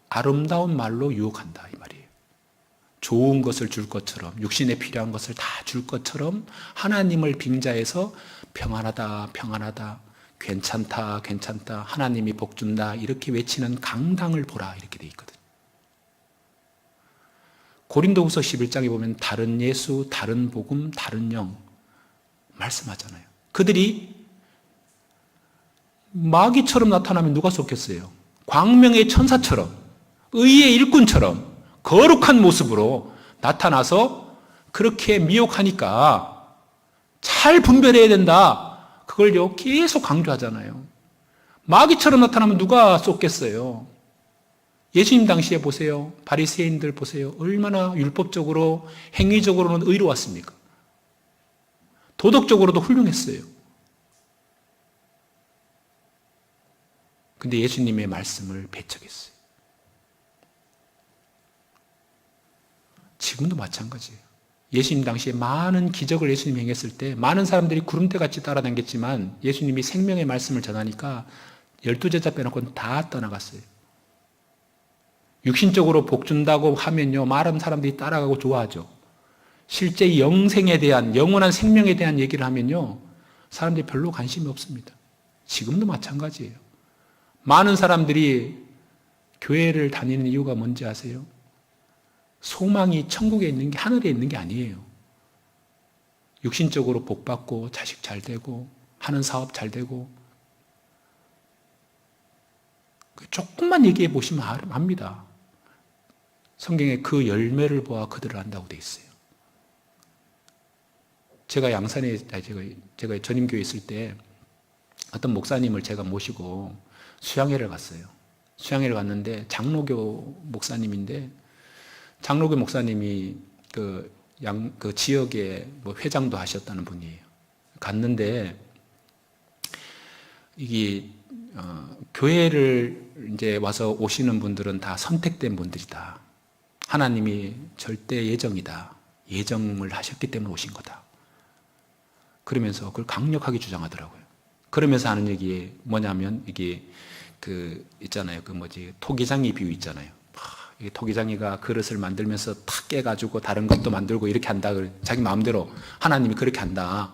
아름다운 말로 유혹한다 이 말이에요. 좋은 것을 줄 것처럼, 육신에 필요한 것을 다 줄 것처럼 하나님을 빙자해서 평안하다, 평안하다, 괜찮다, 괜찮다, 하나님이 복 준다 이렇게 외치는 강당을 보라 이렇게 돼 있거든요. 고린도후서 11장에 보면 다른 예수, 다른 복음, 다른 영 말씀하잖아요. 그들이 마귀처럼 나타나면 누가 쏟겠어요? 광명의 천사처럼, 의의 일꾼처럼 거룩한 모습으로 나타나서 그렇게 미혹하니까 잘 분별해야 된다. 그걸요 계속 강조하잖아요. 마귀처럼 나타나면 누가 쏟겠어요? 예수님 당시에 보세요. 바리새인들 보세요. 얼마나 율법적으로 행위적으로는 의로웠습니까? 도덕적으로도 훌륭했어요. 근데 예수님의 말씀을 배척했어요. 지금도 마찬가지예요. 예수님 당시에 많은 기적을 예수님이 행했을 때 많은 사람들이 구름대같이 따라다녔지만 예수님이 생명의 말씀을 전하니까 12제자 빼놓고는 다 떠나갔어요. 육신적으로 복 준다고 하면요, 많은 사람들이 따라가고 좋아하죠. 실제 영생에 대한, 영원한 생명에 대한 얘기를 하면요, 사람들이 별로 관심이 없습니다. 지금도 마찬가지예요. 많은 사람들이 교회를 다니는 이유가 뭔지 아세요? 소망이 천국에 있는 게, 하늘에 있는 게 아니에요. 육신적으로 복 받고, 자식 잘 되고, 하는 사업 잘 되고, 조금만 얘기해 보시면 압니다. 성경에 그 열매를 보아 그들을 안다고 돼 있어요. 제가 양산에, 제가 전임교회 있을 때 어떤 목사님을 제가 모시고 수양회를 갔어요. 수양회를 갔는데 장로교 목사님인데 장로교 목사님이 그 지역의 뭐 회장도 하셨다는 분이에요. 갔는데 이게 교회를 이제 와서 오시는 분들은 다 선택된 분들이다. 하나님이 절대 예정이다. 예정을 하셨기 때문에 오신 거다. 그러면서 그걸 강력하게 주장하더라고요. 그러면서 하는 얘기 뭐냐면 이게 있잖아요. 토기장이 비유 있잖아요. 이게 토기장이가 그릇을 만들면서 탁 깨가지고 다른 것도 만들고 이렇게 한다. 자기 마음대로 하나님이 그렇게 한다.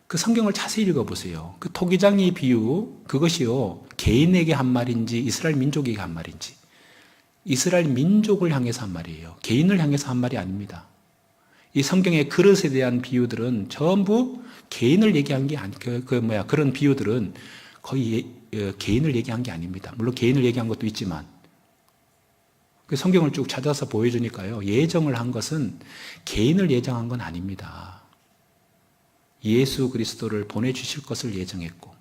그 성경을 자세히 읽어보세요. 그 토기장이 비유, 그것이요, 개인에게 한 말인지 이스라엘 민족에게 한 말인지. 이스라엘 민족을 향해서 한 말이에요. 개인을 향해서 한 말이 아닙니다. 이 성경의 그릇에 대한 비유들은 전부 개인을 얘기한 게 그런 비유들은 거의 개인을 얘기한 게 아닙니다. 물론 개인을 얘기한 것도 있지만. 그 성경을 쭉 찾아서 보여주니까요. 예정을 한 것은 개인을 예정한 건 아닙니다. 예수 그리스도를 보내주실 것을 예정했고,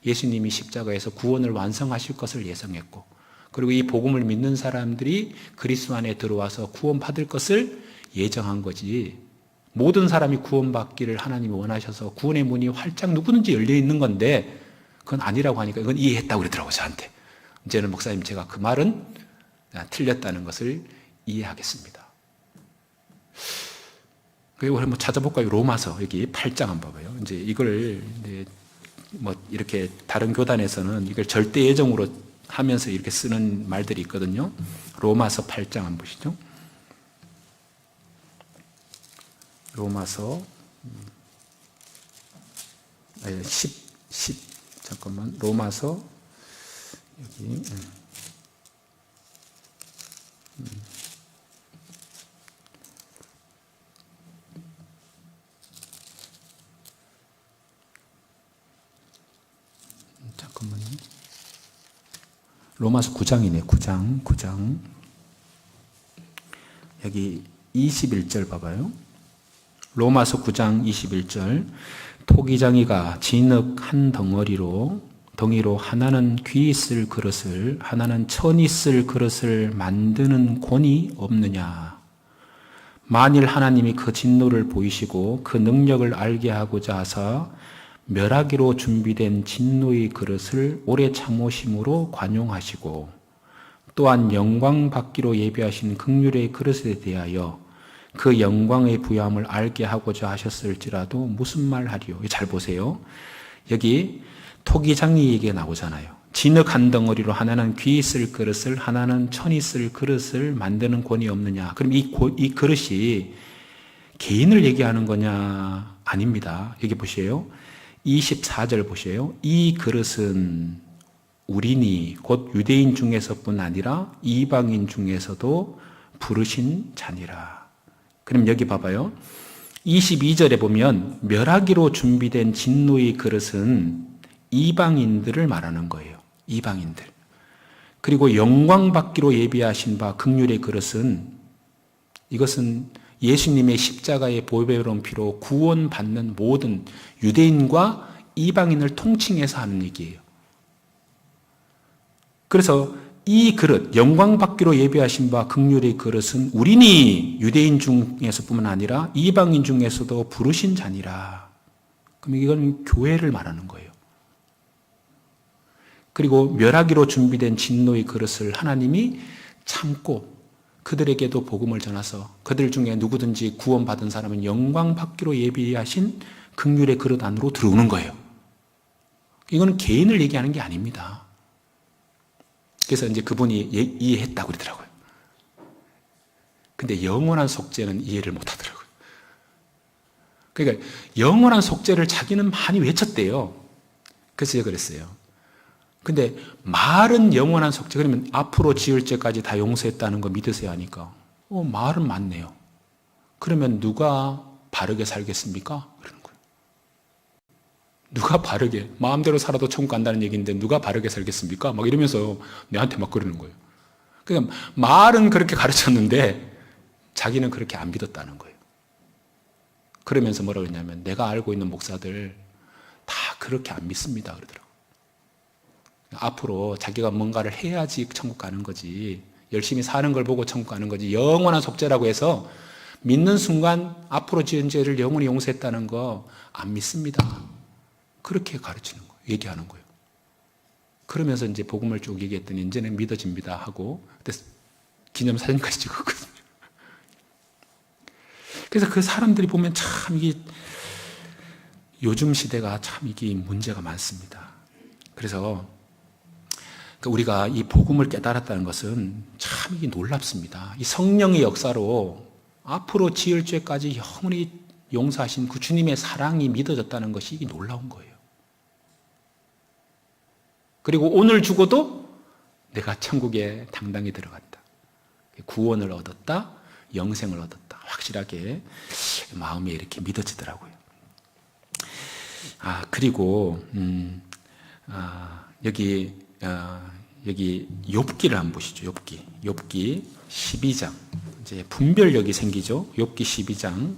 예수님이 십자가에서 구원을 완성하실 것을 예정했고, 그리고 이 복음을 믿는 사람들이 그리스도 안에 들어와서 구원받을 것을 예정한 거지, 모든 사람이 구원받기를 하나님이 원하셔서 구원의 문이 활짝 누구든지 열려 있는 건데, 그건 아니라고 하니까 이건 이해했다고 그러더라고요, 저한테. 이제는 목사님, 제가 그 말은 틀렸다는 것을 이해하겠습니다. 그리고 한번 찾아볼까요? 로마서 여기 8장 한번 봐봐요. 이제 이걸 뭐 이렇게 다른 교단에서는 이걸 절대 예정으로 하면서 이렇게 쓰는 말들이 있거든요. 로마서 8장 한번 보시죠. 로마서 10 잠깐만, 로마서 여기 잠깐만요. 로마서 9장이네. 9장. 여기 21절 봐봐요. 로마서 9장 21절. 토기장이가 진흙 한 덩이로 하나는 귀 있을 그릇을 하나는 천 있을 그릇을 만드는 권이 없느냐. 만일 하나님이 그 진노를 보이시고 그 능력을 알게 하고자 하사 멸하기로 준비된 진노의 그릇을 오래 참으심으로 관용하시고 또한 영광 받기로 예비하신 긍휼의 그릇에 대하여 그 영광의 부요함을 알게 하고자 하셨을지라도 무슨 말 하리요? 잘 보세요. 여기 토기장이 얘기가 나오잖아요. 진흙 한 덩어리로 하나는 귀 있을 그릇을 하나는 천 있을 그릇을 만드는 권이 없느냐. 그럼 이 그릇이 개인을 얘기하는 거냐? 아닙니다. 여기 보세요. 24절 보세요. 이 그릇은 우리니 곧 유대인 중에서뿐 아니라 이방인 중에서도 부르신 자니라. 그럼 여기 봐봐요. 22절에 보면 멸하기로 준비된 진노의 그릇은 이방인들을 말하는 거예요. 이방인들. 그리고 영광 받기로 예비하신 바 긍휼의 그릇은 이것은 예수님의 십자가의 보배로운 피로 구원받는 모든 유대인과 이방인을 통칭해서 하는 얘기예요. 그래서 이 그릇, 영광 받기로 예비하신 바 긍휼의 그릇은 우리니 유대인 중에서뿐만 아니라 이방인 중에서도 부르신 자니라. 그럼 이건 교회를 말하는 거예요. 그리고 멸하기로 준비된 진노의 그릇을 하나님이 참고 그들에게도 복음을 전하서 그들 중에 누구든지 구원받은 사람은 영광 받기로 예비하신 긍휼의 그릇 안으로 들어오는 거예요. 이거는 개인을 얘기하는 게 아닙니다. 그래서 이제 그분이 이해했다고 그러더라고요. 근데 영원한 속죄는 이해를 못 하더라고요. 그러니까 영원한 속죄를 자기는 많이 외쳤대요. 그래서 제가 그랬어요. 근데 말은 영원한 속죄, 그러면 앞으로 지을 죄까지 다 용서했다는 거 믿으세요 하니까 말은 맞네요. 그러면 누가 바르게 살겠습니까? 그러는 거예요. 누가 바르게, 마음대로 살아도 천국 간다는 얘기인데 누가 바르게 살겠습니까? 막 이러면서 내한테 막 그러는 거예요. 그러니까 말은 그렇게 가르쳤는데 자기는 그렇게 안 믿었다는 거예요. 그러면서 뭐라 그러냐면 내가 알고 있는 목사들 다 그렇게 안 믿습니다 그러더라고요. 앞으로 자기가 뭔가를 해야지 천국 가는 거지, 열심히 사는 걸 보고 천국 가는 거지, 영원한 속죄라고 해서 믿는 순간 앞으로 지은 죄를 영원히 용서했다는 거 안 믿습니다. 그렇게 가르치는 거예요. 얘기하는 거예요. 그러면서 이제 복음을 쭉 얘기했더니 이제는 믿어집니다 하고 그때 기념사진까지 찍었거든요. 그래서 그 사람들이 보면 참 이게 요즘 시대가 참 이게 문제가 많습니다. 그래서 우리가 이 복음을 깨달았다는 것은 참 이게 놀랍습니다. 이 성령의 역사로 앞으로 지을 죄까지 영원히 용서하신 그 주님의 사랑이 믿어졌다는 것이 이게 놀라운 거예요. 그리고 오늘 죽어도 내가 천국에 당당히 들어갔다. 구원을 얻었다. 영생을 얻었다. 확실하게 마음에 이렇게 믿어지더라고요. 그리고 여기 욥기를 한번 보시죠. 욥기 12장. 이제 분별력이 생기죠. 욥기 12장.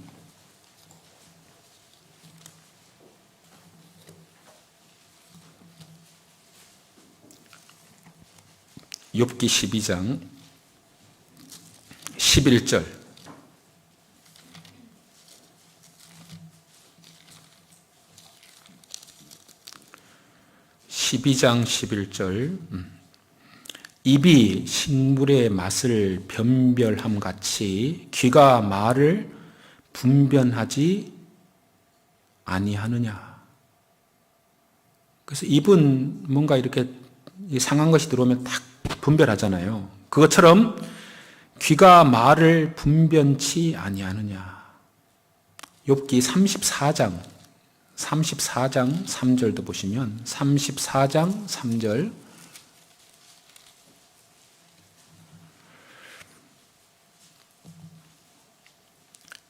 욥기 12장 11절. 입이 식물의 맛을 변별함 같이 귀가 말을 분별하지 아니하느냐. 그래서 입은 뭔가 이렇게 상한 것이 들어오면 딱 분별하잖아요. 그것처럼 귀가 말을 분변치 아니하느냐. 욥기 34장 3절도 보시면 34장 3절.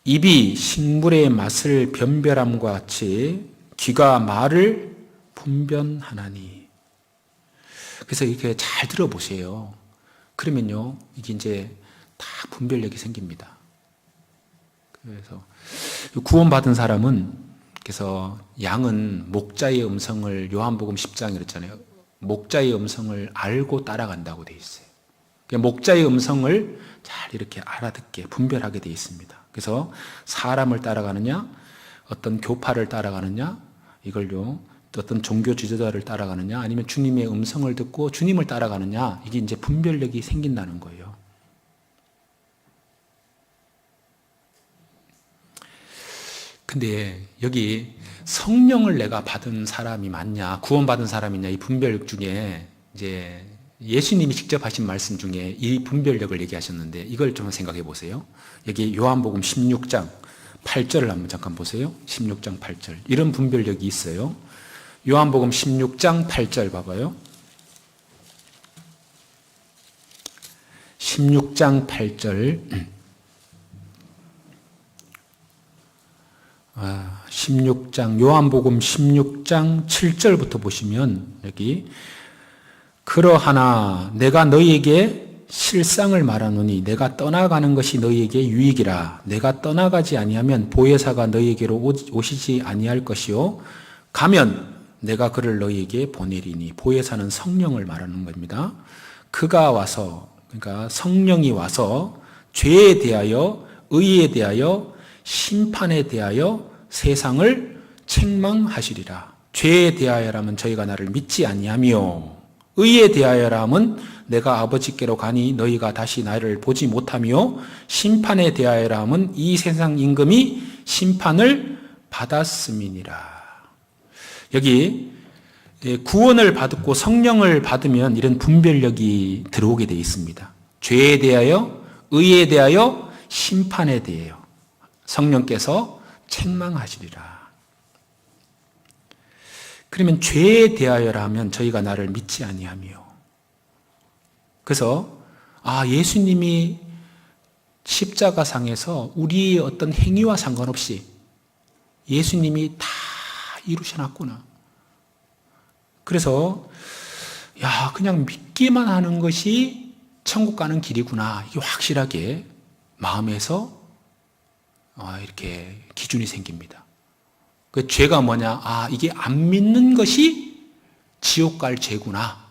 입이 식물의 맛을 변별함과 같이 귀가 말을 분별하나니. 그래서 이렇게 잘 들어보세요. 그러면요, 이게 이제 다 분별력이 생깁니다. 그래서 구원받은 사람은, 그래서 양은 목자의 음성을, 요한복음 10장 그랬잖아요. 목자의 음성을 알고 따라간다고 돼 있어요. 목자의 음성을 잘 이렇게 알아듣게, 분별하게 돼 있습니다. 그래서 사람을 따라가느냐, 어떤 교파를 따라가느냐, 이걸요, 어떤 종교 지도자를 따라가느냐, 아니면 주님의 음성을 듣고 주님을 따라가느냐, 이게 이제 분별력이 생긴다는 거예요. 근데 여기 성령을 내가 받은 사람이 맞냐, 구원받은 사람이냐, 이 분별력 중에 이제 예수님이 직접 하신 말씀 중에 이 분별력을 얘기하셨는데, 이걸 좀 생각해 보세요. 여기 요한복음 16장 8절을 한번 잠깐 보세요. 16장 8절. 이런 분별력이 있어요. 요한복음 16장 8절 봐봐요. 16장 8절. 16장, 요한복음 16장 7절부터 보시면, 여기, 그러하나 내가 너희에게 실상을 말하노니 내가 떠나가는 것이 너희에게 유익이라. 내가 떠나가지 아니하면 보혜사가 너희에게로 오시지 아니할 것이요, 가면 내가 그를 너희에게 보내리니. 보혜사는 성령을 말하는 겁니다. 그가 와서, 그러니까 성령이 와서 죄에 대하여, 의에 대하여, 심판에 대하여 세상을 책망하시리라. 죄에 대하여라면 저희가 나를 믿지 아니하며, 의에 대하여라면 내가 아버지께로 가니 너희가 다시 나를 보지 못하며, 심판에 대하여라면 이 세상 임금이 심판을 받았음이니라. 여기 구원을 받고 성령을 받으면 이런 분별력이 들어오게 되어 있습니다. 죄에 대하여, 의에 대하여, 심판에 대하여 성령께서 책망하시리라. 그러면 죄에 대하여라면 저희가 나를 믿지 아니하며. 그래서 예수님이 십자가상에서 우리의 어떤 행위와 상관없이 예수님이 다 이루셔놨구나. 그래서 그냥 믿기만 하는 것이 천국 가는 길이구나, 이게 확실하게 마음에서 이렇게 기준이 생깁니다. 그 죄가 뭐냐? 이게 안 믿는 것이 지옥 갈 죄구나.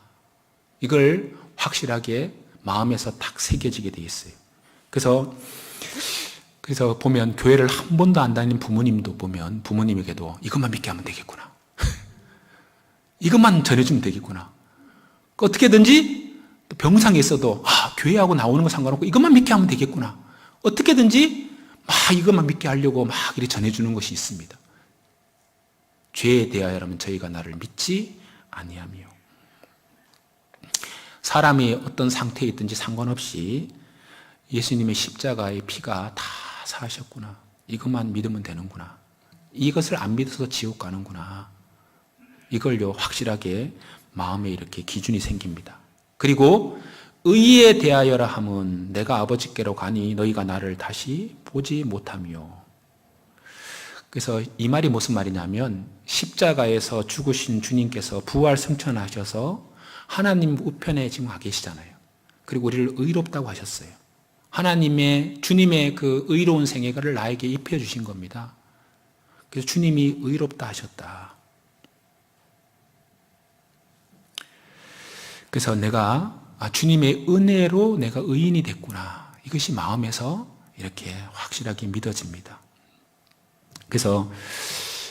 이걸 확실하게 마음에서 딱 새겨지게 돼 있어요. 그래서 보면 교회를 한 번도 안 다니는 부모님도 보면 부모님에게도 이것만 믿게 하면 되겠구나. 이것만 전해주면 되겠구나. 어떻게든지 병상에 있어도 교회하고 나오는 거 상관없고 이것만 믿게 하면 되겠구나. 어떻게든지 이것만 믿게 하려고 이렇게 전해주는 것이 있습니다. 죄에 대하여라면 저희가 나를 믿지 아니하며. 사람이 어떤 상태에 있든지 상관없이 예수님의 십자가의 피가 다 사하셨구나. 이것만 믿으면 되는구나. 이것을 안 믿어서 지옥 가는구나. 이걸요, 확실하게 마음에 이렇게 기준이 생깁니다. 그리고 의에 대하여라 하면 내가 아버지께로 가니 너희가 나를 다시 보지 못하며. 그래서 이 말이 무슨 말이냐면, 십자가에서 죽으신 주님께서 부활 승천하셔서 하나님 우편에 지금 와 계시잖아요. 그리고 우리를 의롭다고 하셨어요. 주님의 그 의로운 생애를 나에게 입혀주신 겁니다. 그래서 주님이 의롭다 하셨다. 그래서 내가 주님의 은혜로 내가 의인이 됐구나. 이것이 마음에서 이렇게 확실하게 믿어집니다. 그래서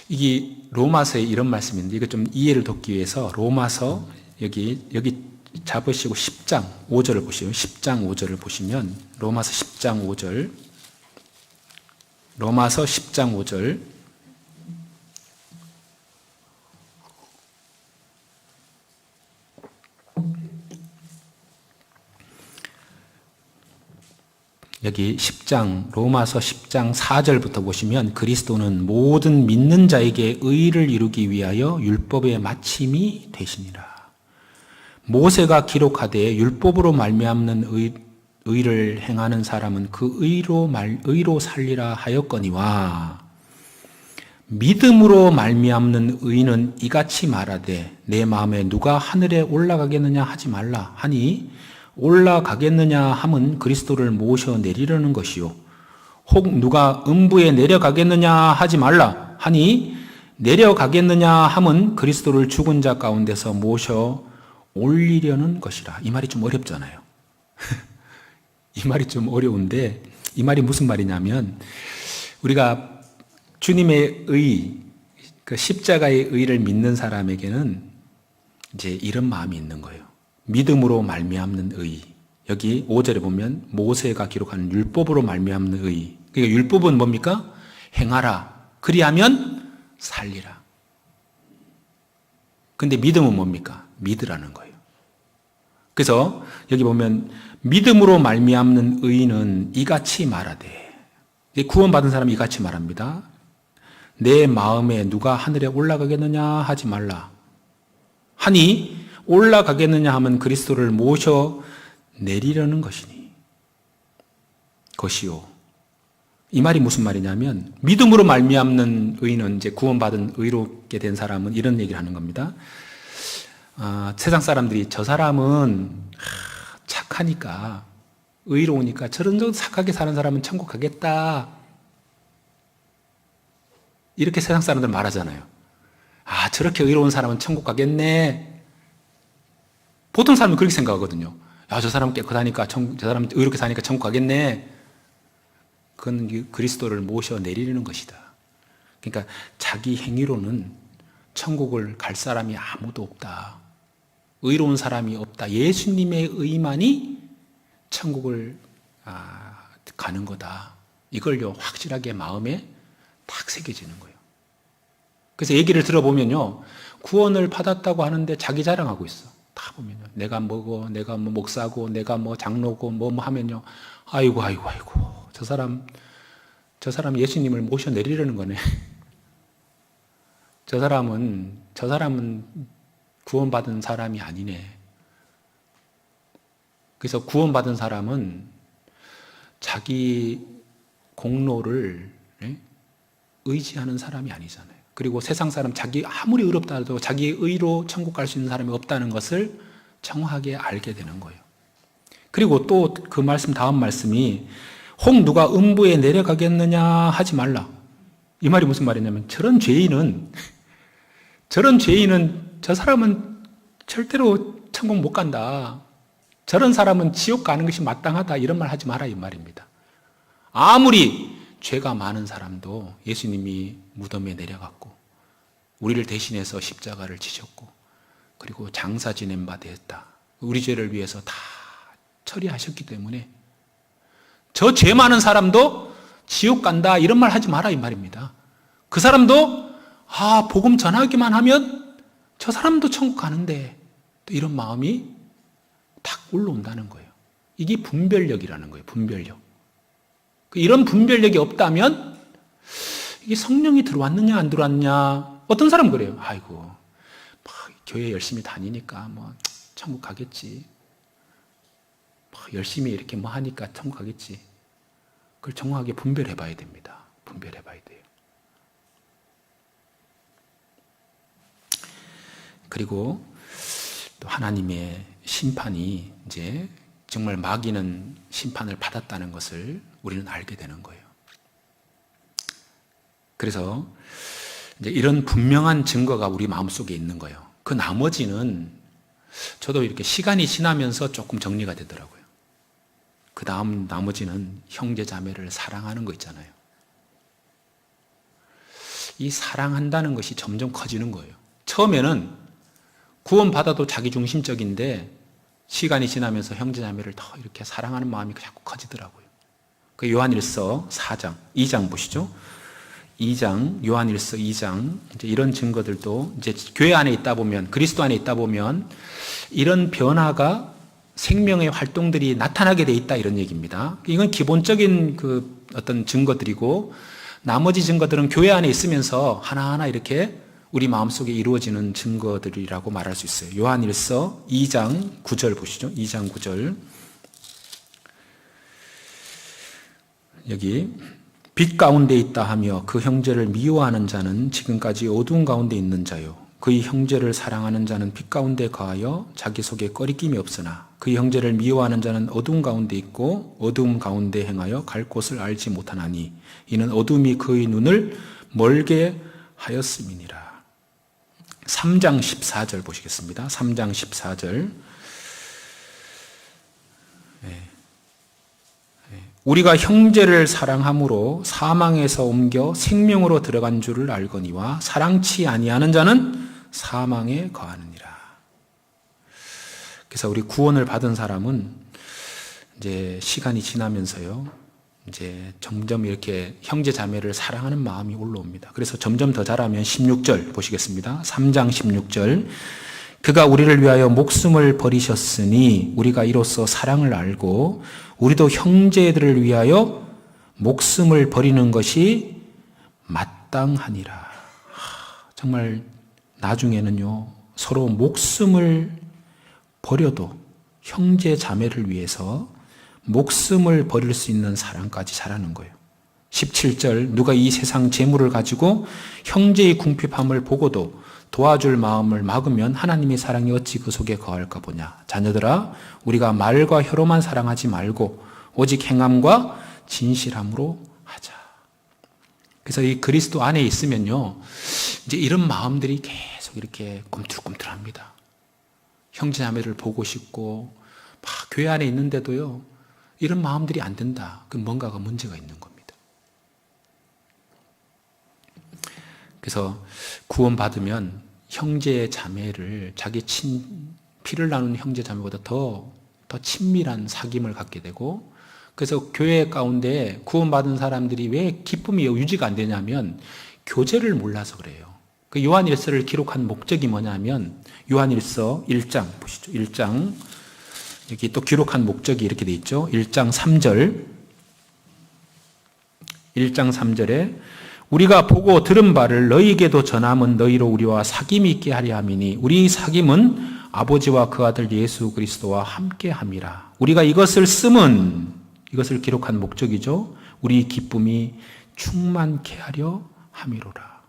이게 로마서에 이런 말씀인데, 이거 좀 이해를 돕기 위해서 로마서 여기 잡으시고 10장 5절을 보시면, 10장 5절을 보시면, 로마서 10장 5절, 로마서 10장 5절, 여기 10장, 로마서 10장 4절부터 보시면, 그리스도는 모든 믿는 자에게 의를 이루기 위하여 율법의 마침이 되시니라. 모세가 기록하되 율법으로 말미암는 의를 행하는 사람은 그 의로 살리라 하였거니와, 믿음으로 말미암는 의인은 이같이 말하되 내 마음에 누가 하늘에 올라가겠느냐 하지 말라 하니 올라가겠느냐 함은 그리스도를 모셔 내리려는 것이요 혹 누가 음부에 내려가겠느냐 하지 말라 하니 내려가겠느냐 함은 그리스도를 죽은 자 가운데서 모셔 올리려는 것이라. 이 말이 좀 어렵잖아요. 이 말이 좀 어려운데 이 말이 무슨 말이냐면 우리가 주님의 의, 그 십자가의 의를 믿는 사람에게는 이제 이런 마음이 있는 거예요. 믿음으로 말미암는 의. 여기 5절에 보면 모세가 기록하는 율법으로 말미암는 의. 그러니까 율법은 뭡니까? 행하라. 그리하면 살리라. 근데 믿음은 뭡니까? 믿으라는 거예요. 그래서 여기 보면 믿음으로 말미암는 의인은 이같이 말하되, 구원받은 사람이 이같이 말합니다. 내 마음에 누가 하늘에 올라가겠느냐 하지 말라 하니 올라가겠느냐 하면 그리스도를 모셔 내리려는 것이요. 이 말이 무슨 말이냐면 믿음으로 말미암는 의인은 이제 구원받은 의롭게 된 사람은 이런 얘기를 하는 겁니다. 세상 사람들이 저 사람은 착하니까 의로우니까 저런 정도 착하게 사는 사람은 천국 가겠다. 이렇게 세상 사람들 말하잖아요. 저렇게 의로운 사람은 천국 가겠네. 보통 사람은 그렇게 생각하거든요. 저 사람 깨끗하니까 저 사람 의롭게 사니까 천국 가겠네. 그건 그리스도를 모셔 내리는 것이다. 그러니까 자기 행위로는 천국을 갈 사람이 아무도 없다. 의로운 사람이 없다. 예수님의 의만이 천국을 가는 거다. 이걸요 확실하게 마음에 딱 새겨지는 거예요. 그래서 얘기를 들어보면요, 구원을 받았다고 하는데 자기 자랑하고 있어. 다 보면요, 내가 뭐고, 내가 뭐 목사고, 내가 뭐 장로고, 뭐 하면요, 아이고, 저 사람 예수님을 모셔 내리려는 거네. 저 사람은 구원받은 사람이 아니네. 그래서 구원받은 사람은 자기 공로를 의지하는 사람이 아니잖아요. 그리고 세상 사람 자기 아무리 의롭다 해도 자기 의로 천국 갈 수 있는 사람이 없다는 것을 정확하게 알게 되는 거예요. 그리고 또 그 말씀 다음 말씀이 혹 누가 음부에 내려가겠느냐 하지 말라. 이 말이 무슨 말이냐면 저런 죄인은 저 사람은 절대로 천국 못 간다. 저런 사람은 지옥 가는 것이 마땅하다. 이런 말 하지 마라 이 말입니다. 아무리 죄가 많은 사람도 예수님이 무덤에 내려갔고 우리를 대신해서 십자가를 지셨고 그리고 장사 지낸 바 되었다. 우리 죄를 위해서 다 처리하셨기 때문에 저 죄 많은 사람도 지옥 간다 이런 말 하지 마라 이 말입니다. 그 사람도 복음 전하기만 하면 저 사람도 천국 가는데 또 이런 마음이 탁 올라온다는 거예요. 이게 분별력이라는 거예요. 분별력. 이런 분별력이 없다면 이게 성령이 들어왔느냐 안 들어왔느냐. 어떤 사람은 그래요. 교회 열심히 다니니까 천국 가겠지. 열심히 이렇게 하니까 천국 가겠지. 그걸 정확하게 분별해 봐야 됩니다. 분별해 봐야 돼요. 그리고 또 하나님의 심판이 이제 정말 마귀는 심판을 받았다는 것을 우리는 알게 되는 거예요. 그래서 이제 이런 분명한 증거가 우리 마음속에 있는 거예요. 그 나머지는 저도 이렇게 시간이 지나면서 조금 정리가 되더라고요. 그 다음 나머지는 형제 자매를 사랑하는 거 있잖아요. 이 사랑한다는 것이 점점 커지는 거예요. 처음에는 구원받아도 자기중심적인데 시간이 지나면서 형제 자매를 더 이렇게 사랑하는 마음이 자꾸 커지더라고요. 그 요한일서 2장 보시죠. 2장, 요한일서 2장, 이제 이런 증거들도 이제 교회 안에 있다 보면, 그리스도 안에 있다 보면 이런 변화가 생명의 활동들이 나타나게 돼 있다 이런 얘기입니다. 이건 기본적인 그 어떤 증거들이고 나머지 증거들은 교회 안에 있으면서 하나하나 이렇게 우리 마음속에 이루어지는 증거들이라고 말할 수 있어요. 요한일서 2장 9절 보시죠. 2장 9절. 여기 빛 가운데 있다 하며 그 형제를 미워하는 자는 지금까지 어두운 가운데 있는 자요. 그의 형제를 사랑하는 자는 빛 가운데 거하여 자기 속에 꺼리낌이 없으나 그의 형제를 미워하는 자는 어두운 가운데 있고 어두움 가운데 행하여 갈 곳을 알지 못하나니 이는 어둠이 그의 눈을 멀게 하였음이니라. 3장 14절 보시겠습니다. 3장 14절. 우리가 형제를 사랑함으로 사망에서 옮겨 생명으로 들어간 줄을 알거니와 사랑치 아니하는 자는 사망에 거하느니라. 그래서 우리 구원을 받은 사람은 이제 시간이 지나면서요, 이제 점점 이렇게 형제 자매를 사랑하는 마음이 올라옵니다. 그래서 점점 더 자라면 16절 보시겠습니다. 3장 16절. 그가 우리를 위하여 목숨을 버리셨으니 우리가 이로써 사랑을 알고 우리도 형제들을 위하여 목숨을 버리는 것이 마땅하니라. 정말 나중에는요, 서로 목숨을 버려도 형제 자매를 위해서 목숨을 버릴 수 있는 사랑까지 자라는 거예요. 17절. 누가 이 세상 재물을 가지고 형제의 궁핍함을 보고도 도와줄 마음을 막으면 하나님의 사랑이 어찌 그 속에 거할까 보냐. 자녀들아, 우리가 말과 혀로만 사랑하지 말고 오직 행함과 진실함으로 하자. 그래서 이 그리스도 안에 있으면요, 이제 이런 마음들이 계속 이렇게 꿈틀꿈틀합니다. 형제자매를 보고 싶고 막 교회 안에 있는데도요, 이런 마음들이 안 된다. 그 뭔가가 문제가 있는 겁니다. 그래서 구원받으면 형제 자매를 자기 피를 나누는 형제 자매보다 더 친밀한 사귐을 갖게 되고, 그래서 교회 가운데 구원받은 사람들이 왜 기쁨이 유지가 안 되냐면 교제를 몰라서 그래요. 그 요한일서를 기록한 목적이 뭐냐면 요한일서 1장 보시죠. 1장 여기 또 기록한 목적이 이렇게 돼 있죠. 1장 3절. 1장 3절에 우리가 보고 들은 바를 너희에게도 전함은 너희로 우리와 사귐이 있게 하려 함이니 우리 사귐은 아버지와 그 아들 예수 그리스도와 함께 함이라. 우리가 이것을 쓰면, 이것을 기록한 목적이죠. 우리 기쁨이 충만케 하려 함이로라.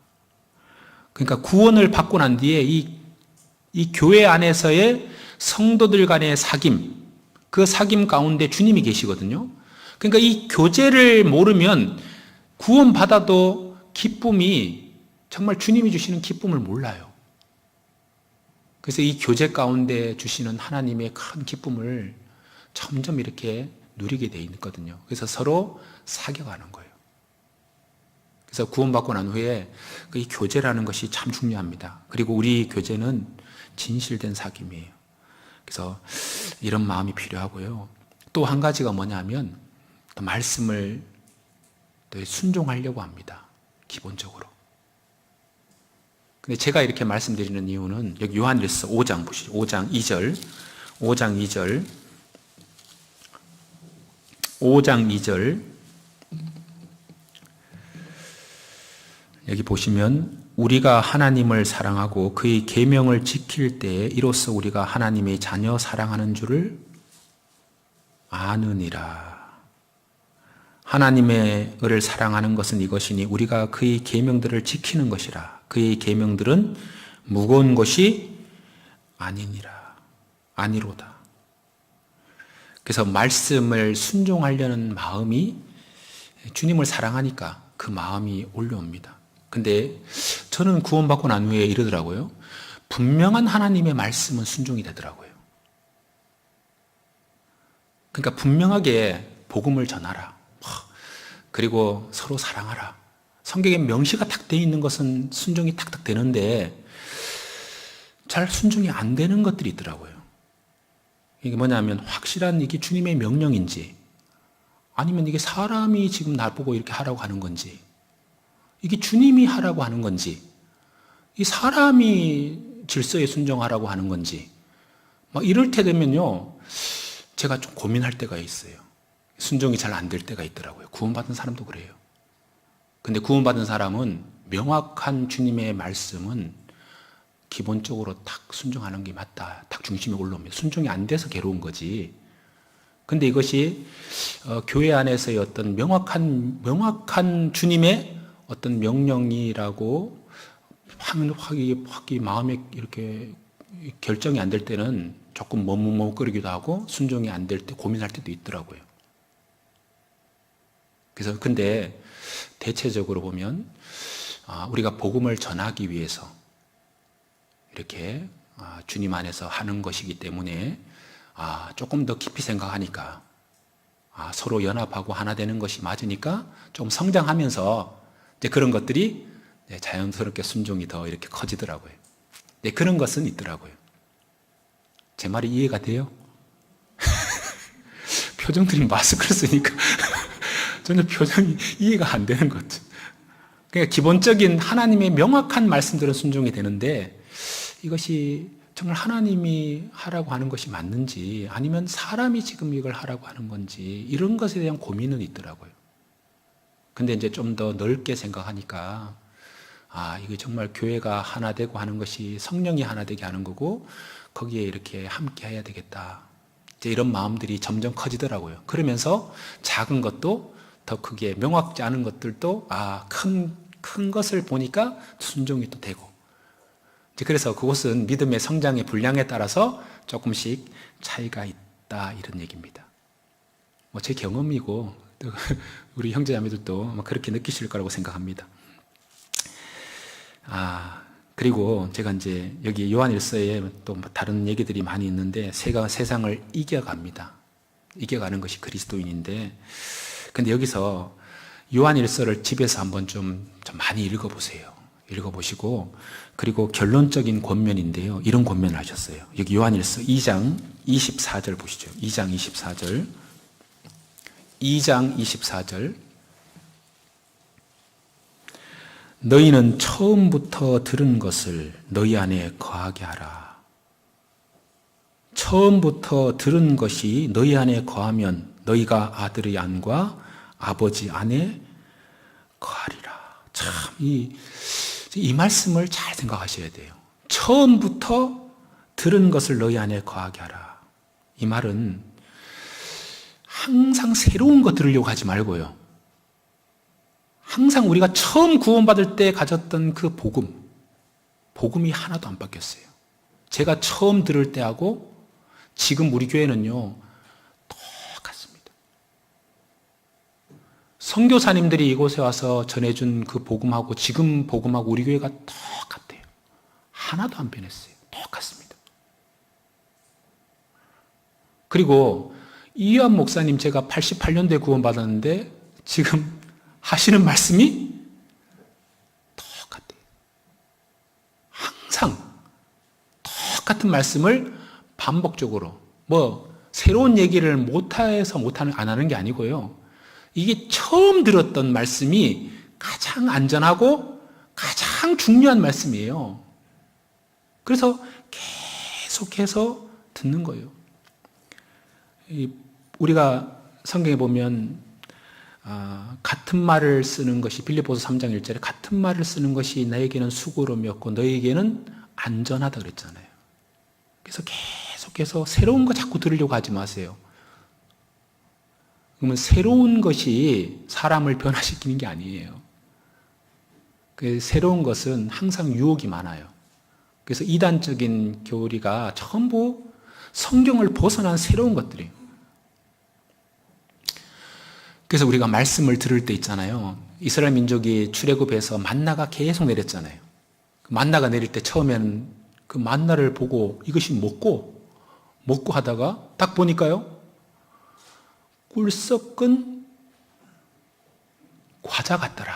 그러니까 구원을 받고 난 뒤에 이 교회 안에서의 성도들 간의 사귐, 그 사귐 가운데 주님이 계시거든요. 그러니까 이 교제를 모르면 구원받아도 기쁨이, 정말 주님이 주시는 기쁨을 몰라요. 그래서 이 교제 가운데 주시는 하나님의 큰 기쁨을 점점 이렇게 누리게 돼 있거든요. 그래서 서로 사겨가는 거예요. 그래서 구원받고 난 후에 이 교제라는 것이 참 중요합니다. 그리고 우리 교제는 진실된 사귐이에요. 그래서 이런 마음이 필요하고요. 또 한 가지가 뭐냐면 말씀을 순종하려고 합니다. 기본적으로. 근데 제가 이렇게 말씀드리는 이유는 여기 요한일서 5장 보시죠. 5장 2절. 5장 2절. 5장 2절. 여기 보시면 우리가 하나님을 사랑하고 그의 계명을 지킬 때에 이로써 우리가 하나님의 자녀 사랑하는 줄을 아느니라. 하나님의 을을 사랑하는 것은 이것이니 우리가 그의 계명들을 지키는 것이라. 그의 계명들은 무거운 것이 아니니라. 아니로다. 그래서 말씀을 순종하려는 마음이 주님을 사랑하니까 그 마음이 올라옵니다. 근데 저는 구원받고 난 후에 이러더라고요. 분명한 하나님의 말씀은 순종이 되더라고요. 그러니까 분명하게 복음을 전하라. 그리고 서로 사랑하라. 성경에 명시가 딱 되어 있는 것은 순종이 탁탁 되는데 잘 순종이 안 되는 것들이 있더라고요. 이게 뭐냐면 확실한 이게 주님의 명령인지 아니면 이게 사람이 지금 날 보고 이렇게 하라고 하는 건지 이게 주님이 하라고 하는 건지 이 사람이 질서에 순종하라고 하는 건지 막 이럴 때 되면요 제가 좀 고민할 때가 있어요. 순종이 잘 안 될 때가 있더라고요. 구원받은 사람도 그래요. 근데 구원받은 사람은 명확한 주님의 말씀은 기본적으로 딱 순종하는 게 맞다. 딱 중심에 올라옵니다. 순종이 안 돼서 괴로운 거지. 근데 이것이 교회 안에서의 어떤 명확한 주님의 어떤 명령이라고 확이 마음에 이렇게 결정이 안 될 때는 조금 머뭇머뭇거리기도 하고 순종이 안 될 때 고민할 때도 있더라고요. 그래서 근데 대체적으로 보면 우리가 복음을 전하기 위해서 이렇게 주님 안에서 하는 것이기 때문에 조금 더 깊이 생각하니까 서로 연합하고 하나 되는 것이 맞으니까 좀 성장하면서 이제 그런 것들이 자연스럽게 순종이 더 이렇게 커지더라고요. 네, 그런 것은 있더라고요. 제 말이 이해가 돼요? 표정들이 마스크를 쓰니까 전혀 표정이 이해가 안 되는 것 같아요. 그러니까 기본적인 하나님의 명확한 말씀들은 순종이 되는데 이것이 정말 하나님이 하라고 하는 것이 맞는지 아니면 사람이 지금 이걸 하라고 하는 건지 이런 것에 대한 고민은 있더라고요. 근데 이제 좀 더 넓게 생각하니까 이게 정말 교회가 하나 되고 하는 것이 성령이 하나 되게 하는 거고 거기에 이렇게 함께 해야 되겠다. 이제 이런 마음들이 점점 커지더라고요. 그러면서 작은 것도 더 크게 명확지 않은 것들도 큰 것을 보니까 순종이 또 되고 그래서 그것은 믿음의 성장의 분량에 따라서 조금씩 차이가 있다 이런 얘기입니다. 제 경험이고 우리 형제자매들도 그렇게 느끼실 거라고 생각합니다. 그리고 제가 이제 여기 요한일서에 또 다른 얘기들이 많이 있는데 세상을 이겨갑니다. 이겨가는 것이 그리스도인인데 근데 여기서 요한일서를 집에서 한번 좀 많이 읽어보세요. 읽어보시고 그리고 결론적인 권면인데요. 이런 권면을 하셨어요. 여기 요한일서 2장 24절 보시죠. 2장 24절 2장 24절 너희는 처음부터 들은 것을 너희 안에 거하게 하라. 처음부터 들은 것이 너희 안에 거하면 너희가 아들의 안과 아버지 안에 거하리라. 참 이 말씀을 잘 생각하셔야 돼요. 처음부터 들은 것을 너희 안에 거하게 하라. 이 말은 항상 새로운 거 들으려고 하지 말고요. 항상 우리가 처음 구원받을 때 가졌던 그 복음이 하나도 안 바뀌었어요. 제가 처음 들을 때하고 지금 우리 교회는요, 똑같습니다. 선교사님들이 이곳에 와서 전해준 그 복음하고 지금 복음하고 우리 교회가 똑같아요. 하나도 안 변했어요. 똑같습니다. 그리고 이유한 목사님 제가 88년도에 구원받았는데 지금 하시는 말씀이 똑같아요. 항상 똑같은 말씀을 반복적으로 새로운 얘기를 안 하는 게 아니고요. 이게 처음 들었던 말씀이 가장 안전하고 가장 중요한 말씀이에요. 그래서 계속해서 듣는 거예요. 우리가 성경에 보면 같은 말을 쓰는 것이 빌립보서 3장 1절에 같은 말을 쓰는 것이 나에게는 수고로움이었고 너에게는 안전하다 그랬잖아요. 그래서 계속해서 새로운 거 자꾸 들으려고 하지 마세요. 그러면 새로운 것이 사람을 변화시키는 게 아니에요. 새로운 것은 항상 유혹이 많아요. 그래서 이단적인 교리가 전부 성경을 벗어난 새로운 것들이에요. 그래서 우리가 말씀을 들을 때 있잖아요. 이스라엘 민족이 출애굽해서 만나가 계속 내렸잖아요. 만나가 내릴 때 처음에는 그 만나를 보고 이것이 먹고 하다가 딱 보니까요. 꿀 섞은 과자 같더라.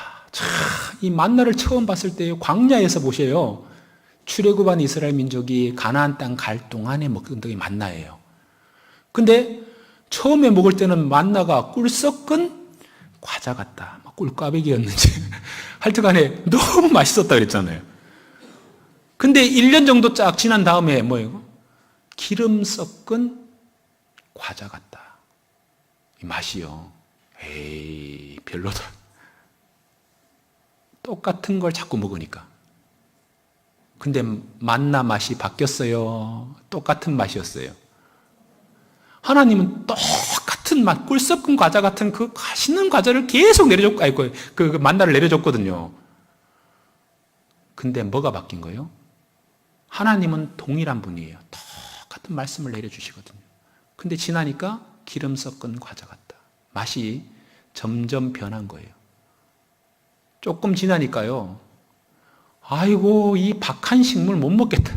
이 만나를 처음 봤을 때 광야에서 보세요. 출애굽한 이스라엘 민족이 가나안 땅 갈 동안에 먹던 게 만나예요. 근데 처음에 먹을 때는 만나가 꿀 섞은 과자 같다. 꿀꽈배기였는지 하여튼간에 너무 맛있었다 그랬잖아요. 근데 1년 정도 쫙 지난 다음에 뭐예요? 기름 섞은 과자 같다. 이 맛이요. 에이, 별로다. 똑같은 걸 자꾸 먹으니까. 근데 만나 맛이 바뀌었어요. 똑같은 맛이었어요. 하나님은 맛있는 맛, 꿀 섞은 과자 같은 그 맛있는 과자를 계속 내려줬고, 그 만나를 내려줬거든요. 근데 뭐가 바뀐 거예요? 하나님은 동일한 분이에요. 똑같은 말씀을 내려주시거든요. 근데 지나니까 기름 섞은 과자 같다. 맛이 점점 변한 거예요. 조금 지나니까요. 아이고, 이 박한 식물 못 먹겠다.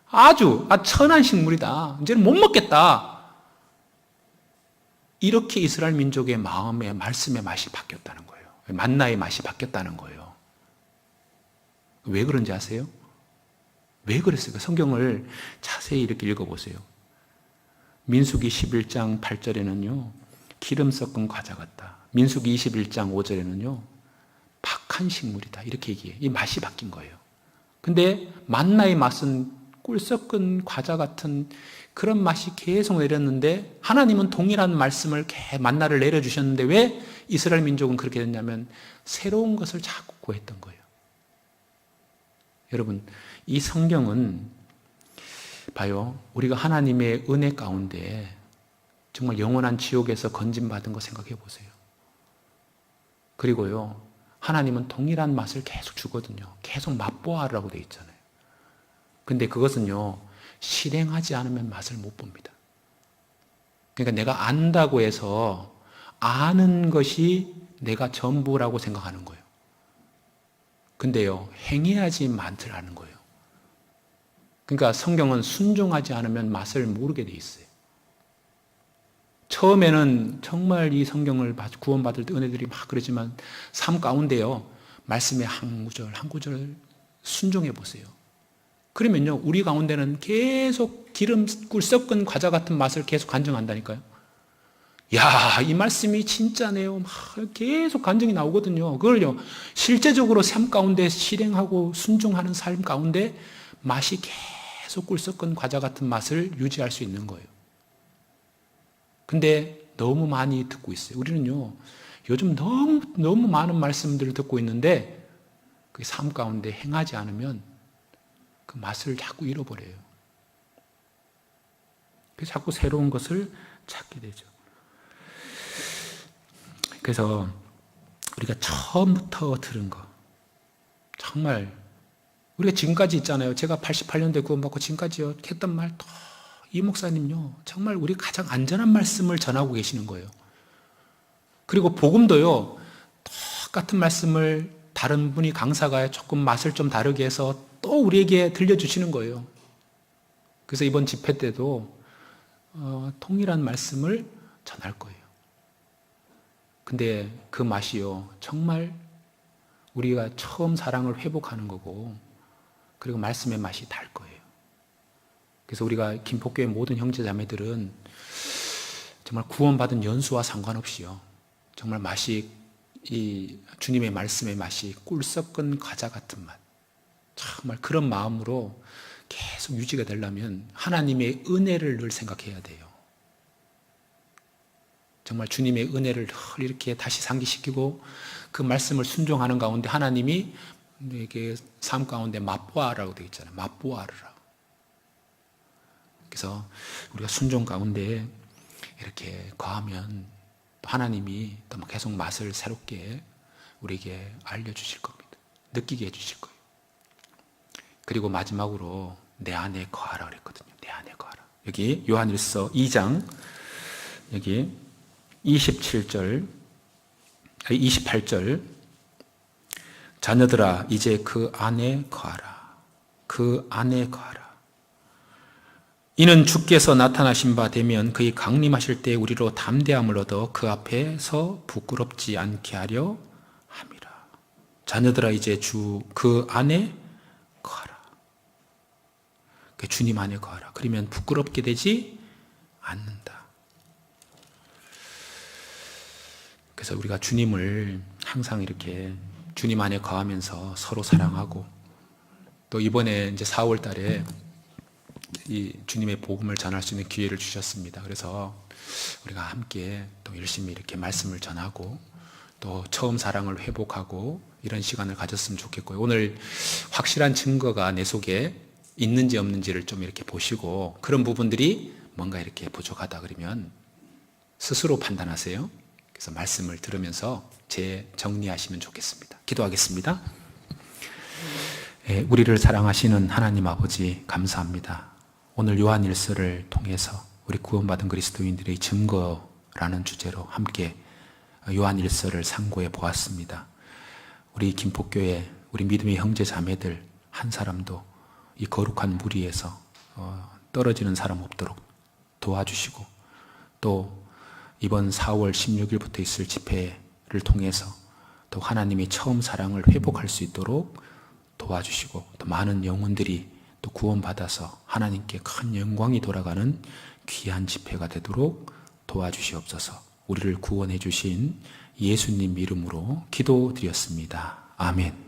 아주 천한 식물이다. 이제는 못 먹겠다. 이렇게 이스라엘 민족의 마음의 말씀의 맛이 바뀌었다는 거예요. 만나의 맛이 바뀌었다는 거예요. 왜 그런지 아세요? 왜 그랬을까? 성경을 자세히 이렇게 읽어보세요. 민수기 11장 8절에는요. 기름 섞은 과자 같다. 민수기 21장 5절에는요. 박한 식물이다. 이렇게 얘기해요. 이 맛이 바뀐 거예요. 근데 만나의 맛은 꿀 섞은 과자 같은 그런 맛이 계속 내렸는데 하나님은 동일한 말씀을 만나를 내려주셨는데 왜 이스라엘 민족은 그렇게 됐냐면 새로운 것을 자꾸 구했던 거예요. 여러분, 이 성경은 봐요. 우리가 하나님의 은혜 가운데 정말 영원한 지옥에서 건진받은 거 생각해 보세요. 그리고요, 하나님은 동일한 맛을 계속 주거든요. 계속 맛보아라고 되어 있잖아요. 근데 그것은요, 실행하지 않으면 맛을 못 봅니다. 그러니까 내가 안다고 해서 아는 것이 내가 전부라고 생각하는 거예요. 근데요, 행해야지 맛을 아는 거예요. 그러니까 성경은 순종하지 않으면 맛을 모르게 돼 있어요. 처음에는 정말 이 성경을 구원받을 때 은혜들이 막 그러지만 삶 가운데요, 말씀의 한 구절 한 구절 순종해 보세요. 그러면요, 우리 가운데는 계속 기름꿀 섞은 과자 같은 맛을 계속 간증한다니까요. 야, 이 말씀이 진짜네요. 막 계속 간증이 나오거든요. 그걸요, 실제적으로 삶 가운데 실행하고 순종하는 삶 가운데 맛이 계속 꿀 섞은 과자 같은 맛을 유지할 수 있는 거예요. 근데 너무 많이 듣고 있어요. 우리는요, 요즘 너무 많은 말씀들을 듣고 있는데 그 삶 가운데 행하지 않으면 그 맛을 자꾸 잃어버려요. 그래서 자꾸 새로운 것을 찾게 되죠. 그래서 우리가 처음부터 들은 거, 정말 우리가 지금까지 있잖아요. 제가 88년도에 구원받고 지금까지요 했던 말, 이 목사님요, 정말 우리 가장 안전한 말씀을 전하고 계시는 거예요. 그리고 복음도요, 똑같은 말씀을 다른 분이 강사가 조금 맛을 좀 다르게 해서 또 우리에게 들려주시는 거예요. 그래서 이번 집회 때도 통일한 말씀을 전할 거예요. 근데 그 맛이요, 정말 우리가 처음 사랑을 회복하는 거고, 그리고 말씀의 맛이 달 거예요. 그래서 우리가 김포교회 모든 형제자매들은 정말 구원받은 연수와 상관없이요, 정말 맛이, 이 주님의 말씀의 맛이 꿀 섞은 과자 같은 맛, 정말 그런 마음으로 계속 유지가 되려면 하나님의 은혜를 늘 생각해야 돼요. 정말 주님의 은혜를 늘 이렇게 다시 상기시키고 그 말씀을 순종하는 가운데 하나님이 이게 삶 가운데 맛보아라고 되어 있잖아요. 맛보아라. 그래서 우리가 순종 가운데 이렇게 거하면 또 하나님이 또 계속 맛을 새롭게 우리에게 알려주실 겁니다. 느끼게 해주실 거예요. 그리고 마지막으로 내 안에 거하라 그랬거든요. 내 안에 거하라. 여기 요한일서 2장 여기 28절 자녀들아 이제 그 안에 거하라. 그 안에 거하라. 이는 주께서 나타나신 바 되면 그의 강림하실 때 우리로 담대함을 얻어 그 앞에서 부끄럽지 않게 하려 함이라. 자녀들아 이제 주 그 안에 거하라. 주님 안에 거하라. 그러면 부끄럽게 되지 않는다. 그래서 우리가 주님을 항상 이렇게 주님 안에 거하면서 서로 사랑하고, 또 이번에 이제 4월 달에 이 주님의 복음을 전할 수 있는 기회를 주셨습니다. 그래서 우리가 함께 또 열심히 이렇게 말씀을 전하고 또 처음 사랑을 회복하고 이런 시간을 가졌으면 좋겠고요. 오늘 확실한 증거가 내 속에 있는지 없는지를 좀 이렇게 보시고, 그런 부분들이 뭔가 이렇게 부족하다 그러면 스스로 판단하세요. 그래서 말씀을 들으면서 재정리하시면 좋겠습니다. 기도하겠습니다. 우리를 사랑하시는 하나님 아버지 감사합니다. 오늘 요한일서를 통해서 우리 구원받은 그리스도인들의 증거라는 주제로 함께 요한일서를 상고해 보았습니다. 우리 김포교회 우리 믿음의 형제 자매들 한 사람도 이 거룩한 무리에서 떨어지는 사람 없도록 도와주시고, 또 이번 4월 16일부터 있을 집회를 통해서 또 하나님이 처음 사랑을 회복할 수 있도록 도와주시고, 또 많은 영혼들이 또 구원받아서 하나님께 큰 영광이 돌아가는 귀한 집회가 되도록 도와주시옵소서. 우리를 구원해 주신 예수님 이름으로 기도드렸습니다. 아멘.